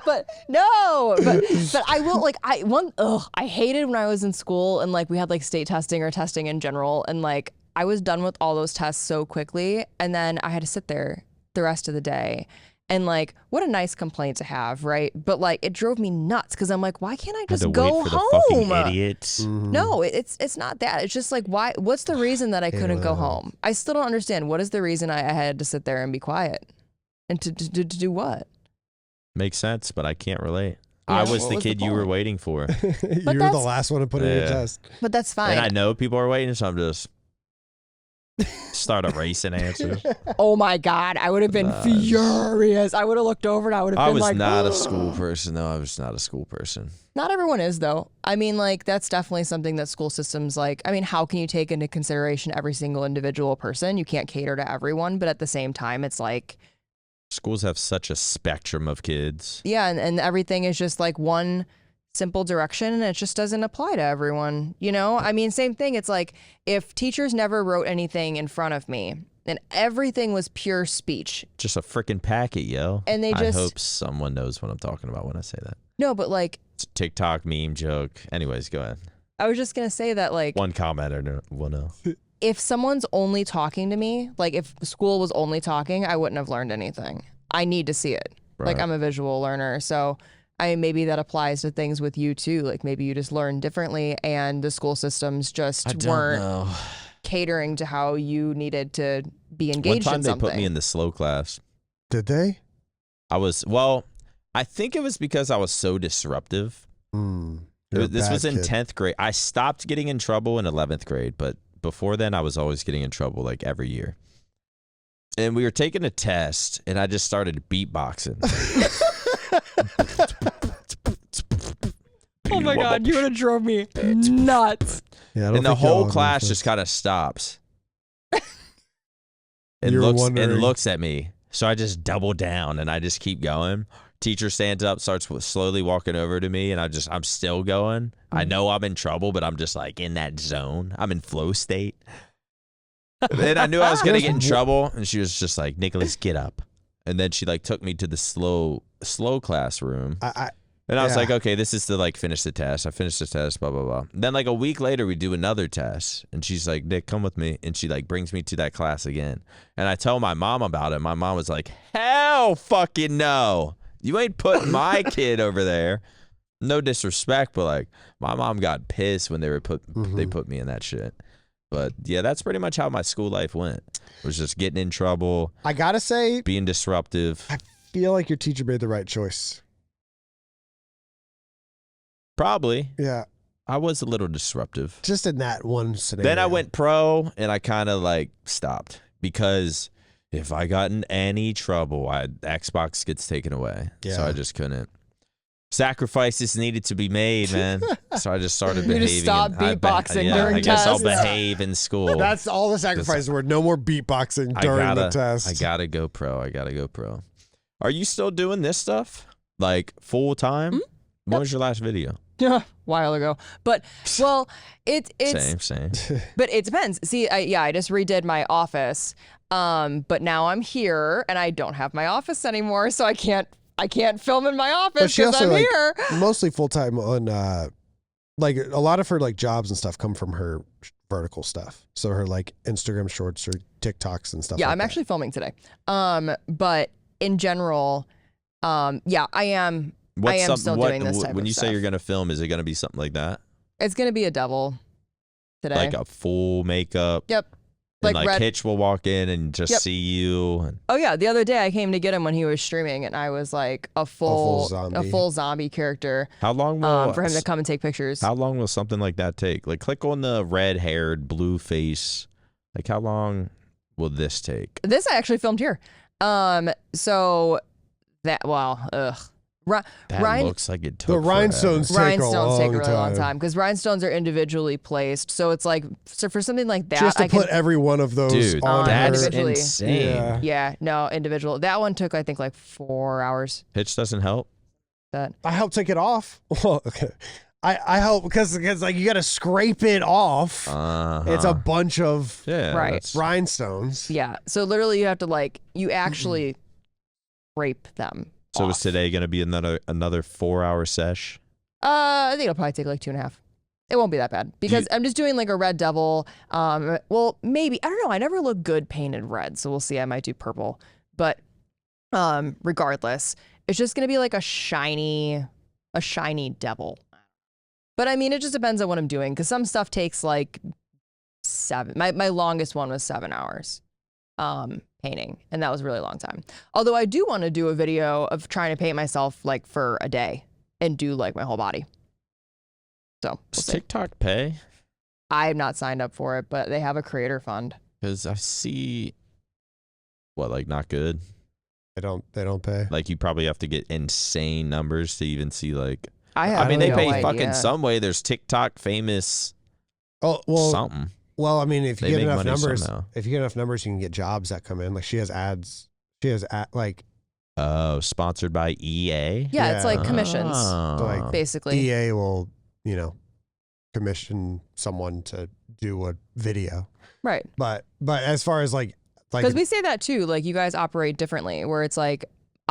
But I will like I hated when I was in school and like we had like state testing or testing in general and like I was done with all those tests so quickly and then I had to sit there the rest of the day. And like, what a nice complaint to have, right? But like, it drove me nuts because I'm like, why can't I just go wait for home? The fucking idiots. No, it's not that. It's just like, why? What's the reason that I couldn't go home? I still don't understand. What is the reason I had to sit there and be quiet? And to do what? Makes sense, but I can't relate. Yeah, I was the kid you were point? waiting for. You were the last one to put in your test. But that's fine. And I know people are waiting, so I'm just start erasing answers. Oh my God, I would have been furious. I would have looked over and I would have been like, I was not a school person. No, I was not a school person. Not everyone is though. I mean, like that's definitely something that school systems like, I mean, how can you take into consideration every single individual person? You can't cater to everyone, but at the same time, it's like schools have such a spectrum of kids. Yeah, and everything is just like one simple direction and it just doesn't apply to everyone, you know? I mean, same thing. It's like if teachers never wrote anything in front of me and everything was pure speech. Just a freaking packet, yo. And I hope someone knows what I'm talking about when I say that. No, but like it's a TikTok meme joke. Anyways, go ahead. I was just going to say that like one commenter will know. If someone's only talking to me, like if school was only talking, I wouldn't have learned anything. I need to see it. Right. Like I'm a visual learner, so maybe that applies to things with you too. Like maybe you just learn differently and the school systems just weren't catering to how you needed to be engaged in something. One time they put me in the slow class. Did they? I think it was because I was so disruptive. This was in 10th grade. I stopped getting in trouble in 11th grade, but before then I was always getting in trouble like every year. And we were taking a test and I just started beatboxing. Oh my God, you would have drove me nuts. Yeah, and the whole class just kind of stops and looks at me. So I just double down and I just keep going. Teacher stands up, starts slowly walking over to me, and I'm still going. I know I'm in trouble, but I'm just like in that zone. I'm in flow state. And I knew I was gonna get in trouble, and she was just like, "Nicholas, get up." And then she like took me to the slow classroom. And I was like, okay, this is to like finish the test. I finished the test, blah, blah, blah. Then like a week later, we do another test. And she's like, Nick, come with me. And she like brings me to that class again. And I tell my mom about it. My mom was like, hell fucking no. You ain't putting my kid over there. No disrespect, but like my mom got pissed when they put me in that shit. But yeah, that's pretty much how my school life went. It was just getting in trouble. I gotta say, being disruptive. I feel like your teacher made the right choice. Probably. Yeah. I was a little disruptive. Just in that one scenario. Then I went pro and I kind of like stopped because if I got in any trouble, Xbox gets taken away. Yeah. So I just couldn't. Sacrifices needed to be made, man. So I just started behaving. You just stopped beatboxing during I guess tests. I'll behave in school. That's all the sacrifices were. No more beatboxing during the test. I gotta go pro. Are you still doing this stuff? Like full time? Mm-hmm. When was your last video? while ago. But well, it's same. But it depends. See, I just redid my office, but now I'm here and I don't have my office anymore, so I can't film in my office because I'm here. Mostly full time on like a lot of her like jobs and stuff come from her vertical stuff. So her like Instagram shorts or TikToks and stuff. Yeah, like I'm that. actually filming today. But in general, I am. I am still doing this type when of you stuff. say you're going to film, is it going to be something like that? It's gonna be a devil today. Like a full makeup? Yep. And like Hitch will walk in and just see you. And... Oh yeah, the other day I came to get him when he was streaming, and I was like a full zombie character. How long will for him to come and take pictures? How long will something like that take? Like, click on the red-haired, blue face. Like, how long will this take? This I actually filmed here. So that That looks like it took the rhinestones take a really long time because rhinestones are individually placed. So it's like for something like that, just to put every one of those on that's her. insane. Yeah, no, individual. That one took I think like 4 hours. Hitch doesn't help. I help take it off. Well, okay. I help because like you got to scrape it off. It's a bunch of rhinestones. Yeah. So literally you have to like you actually scrape them. So is today going to be another 4-hour sesh? I think it'll probably take like 2.5. It won't be that bad because I'm just doing like a red devil. Well, maybe I don't know. I never look good painted red, so we'll see. I might do purple, but regardless, it's just gonna be like a shiny devil. But I mean, it just depends on what I'm doing because some stuff takes like 7. My longest one was 7 hours. Painting, and that was a really long time. Although I do want to do a video of trying to paint myself like for a day and do like my whole body. So does TikTok pay? I am not signed up for it, but they have a creator fund. Because I see like not good. They don't pay. Like you probably have to get insane numbers to even see like. I mean, they no pay idea. fucking some way. There's TikTok famous. Oh well, something. Well, I mean, if you They get make enough money numbers, somehow. you can get jobs that come in. Like she has ads. She has like. Oh, sponsored by EA. Yeah, it's like commissions, Oh. So like basically. EA will, commission someone to do a video. Right. But as far as like because we say that too, like you guys operate differently, where it's like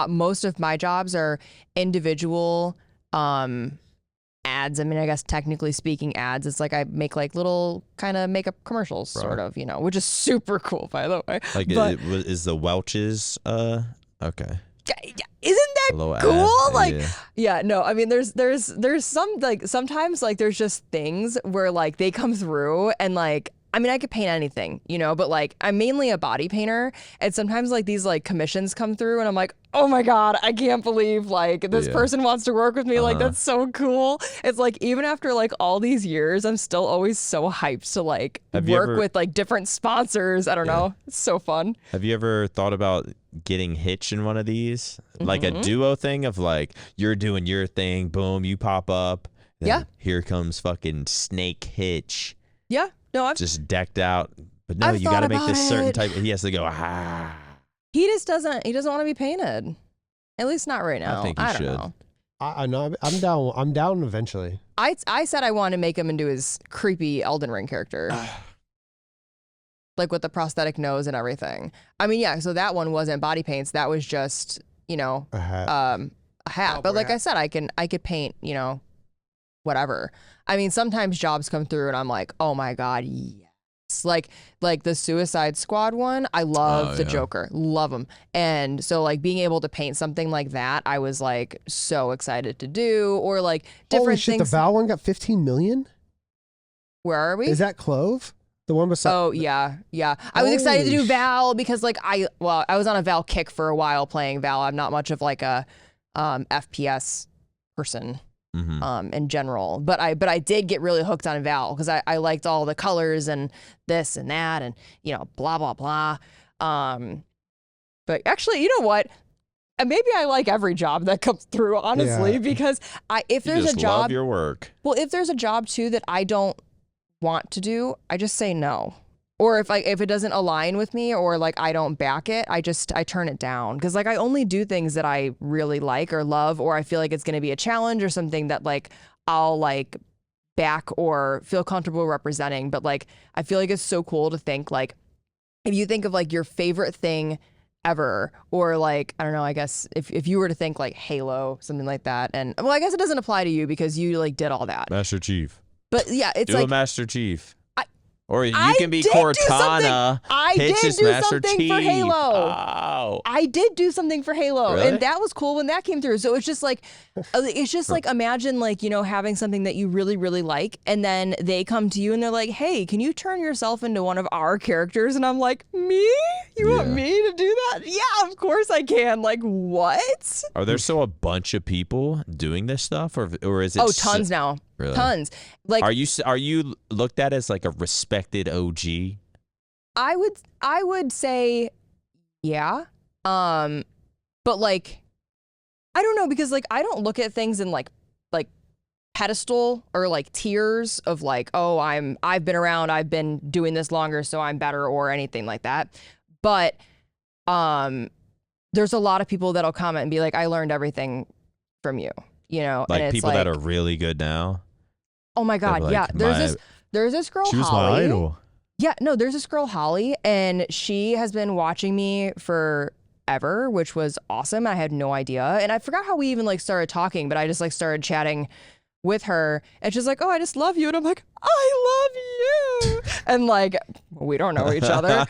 most of my jobs are individual ads. I mean, I guess technically speaking ads, it's like I make like little kind of makeup commercials sort of, which is super cool, by the way. Like is the Welch's okay. Isn't that cool? Like, no, I mean, there's some like sometimes like there's just things where like they come through and like, I mean, I could paint anything, but like I'm mainly a body painter, and sometimes like these like commissions come through and I'm like, oh my God, I can't believe like this person wants to work with me. Like, that's so cool. It's like, even after like all these years, I'm still always so hyped to like work with like different sponsors. I don't know. It's so fun. Have you ever thought about getting Hitch in one of these? Like a duo thing of like, you're doing your thing, boom, you pop up. Then here comes fucking Snake Hitch. Yeah. No, I've just decked out. But no, you got to make this certain type. He has to go, He just doesn't. He doesn't want to be painted. At least not right now. I think he should. Know. I know. I'm down. I'm down eventually. I said I wanted to make him into his creepy Elden Ring character, like with the prosthetic nose and everything. I mean, yeah. So that one wasn't body paints. That was just a hat. A hat. But like I said, I could paint. Whatever. I mean, sometimes jobs come through and I'm like, oh my God, yes. Like the Suicide Squad one, I love the Joker. Love him. And so like being able to paint something like that, I was like so excited to do, or like different Holy shit, things. The Val one got 15 million? Where are we? Is that Clove? The one beside. Oh yeah. I was excited to do Val because like I was on a Val kick for a while playing Val. I'm not much of like a FPS person. In general, but I did get really hooked on Val because I liked all the colors and this and that and blah blah blah. But actually, you know what? Maybe I like every job that comes through, honestly, because if there's a job, love your work. Well, if there's a job too that I don't want to do, I just say no. Or if it doesn't align with me or like I don't back it, I turn it down. Because like I only do things that I really like or love, or I feel like it's going to be a challenge or something that like I'll like back or feel comfortable representing. But like, I feel like it's so cool to think like, if you think of like your favorite thing ever, or like, I don't know, I guess if you were to think like Halo, something like that. And well, I guess it doesn't apply to you because you like did all that. Master Chief. But yeah, it's Do like a Master Chief. Or you I can be did do Cortana. I did Hitch's do Master something Chief. for Halo. Oh. I did do something for Halo, Really? and that was cool when that came through. So it's just like, imagine like, you know, having something that you really, really like, and then they come to you and they're like, hey, can you turn yourself into one of our characters? And I'm like, me? You want me to do that? Yeah, of course I can. Like, what? Are there still a bunch of people doing this stuff, or is it? Oh, tons now. Really? Tons. Like, are you looked at as like a respected OG? I would say, yeah. But like, I don't know, because like, I don't look at things in like pedestal or like tiers of like, oh, I've been around, I've been doing this longer, so I'm better or anything like that. But there's a lot of people that'll comment and be like, I learned everything from you, you know, Like and it's people like, that are really good now. oh my God, Like, yeah. There's this girl, She was Holly. my idol. Yeah, no, there's this girl, Holly, and she has been watching me forever, which was awesome. I had no idea. And I forgot how we even like started talking, but I just like started chatting with her, and she's like, oh, I just love you. And I'm like, I love you. And like, we don't know each other.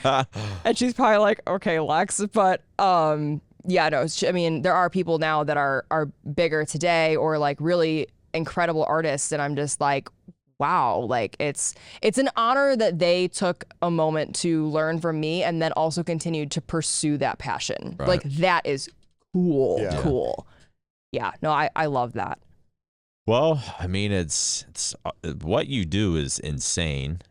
And she's probably like, okay, Lex. But yeah, no, I mean, there are people now that are bigger today, or like really incredible artists. And I'm just like, wow, like it's an honor that they took a moment to learn from me and then also continued to pursue that passion. Right. Like that is cool. Yeah. Cool. Yeah, no, I love that. Well, I mean, it's what you do is insane.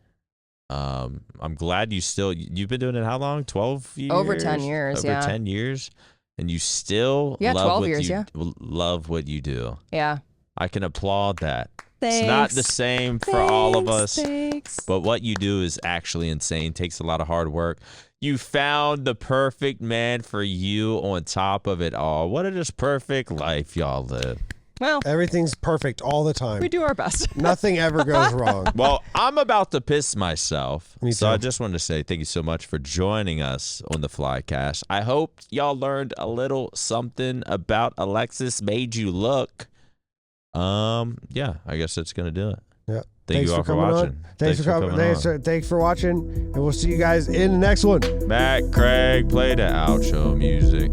I'm glad you've been doing it how long? 12 years? Over 10 years, Over yeah. 10 years, and you still Yeah, love 12 what years, you yeah. love what you do. Yeah. I can applaud that. Thanks. It's not the same for all of us, Thanks. but what you do is actually insane. Takes a lot of hard work. You found the perfect man for you on top of it all. What a just perfect life y'all live. Well, Everything's perfect all the time. we do our best. Nothing ever goes wrong. Well, I'm about to piss myself. Me So too. I just wanted to say thank you so much for joining us on the Flycast. I hope y'all learned a little something about Alexis Made You Look. Yeah, I guess that's gonna do it. Yeah. Thank you all for watching. Thanks for coming. Thanks for watching, and we'll see you guys in the next one. Matt, Craig, play the outro music.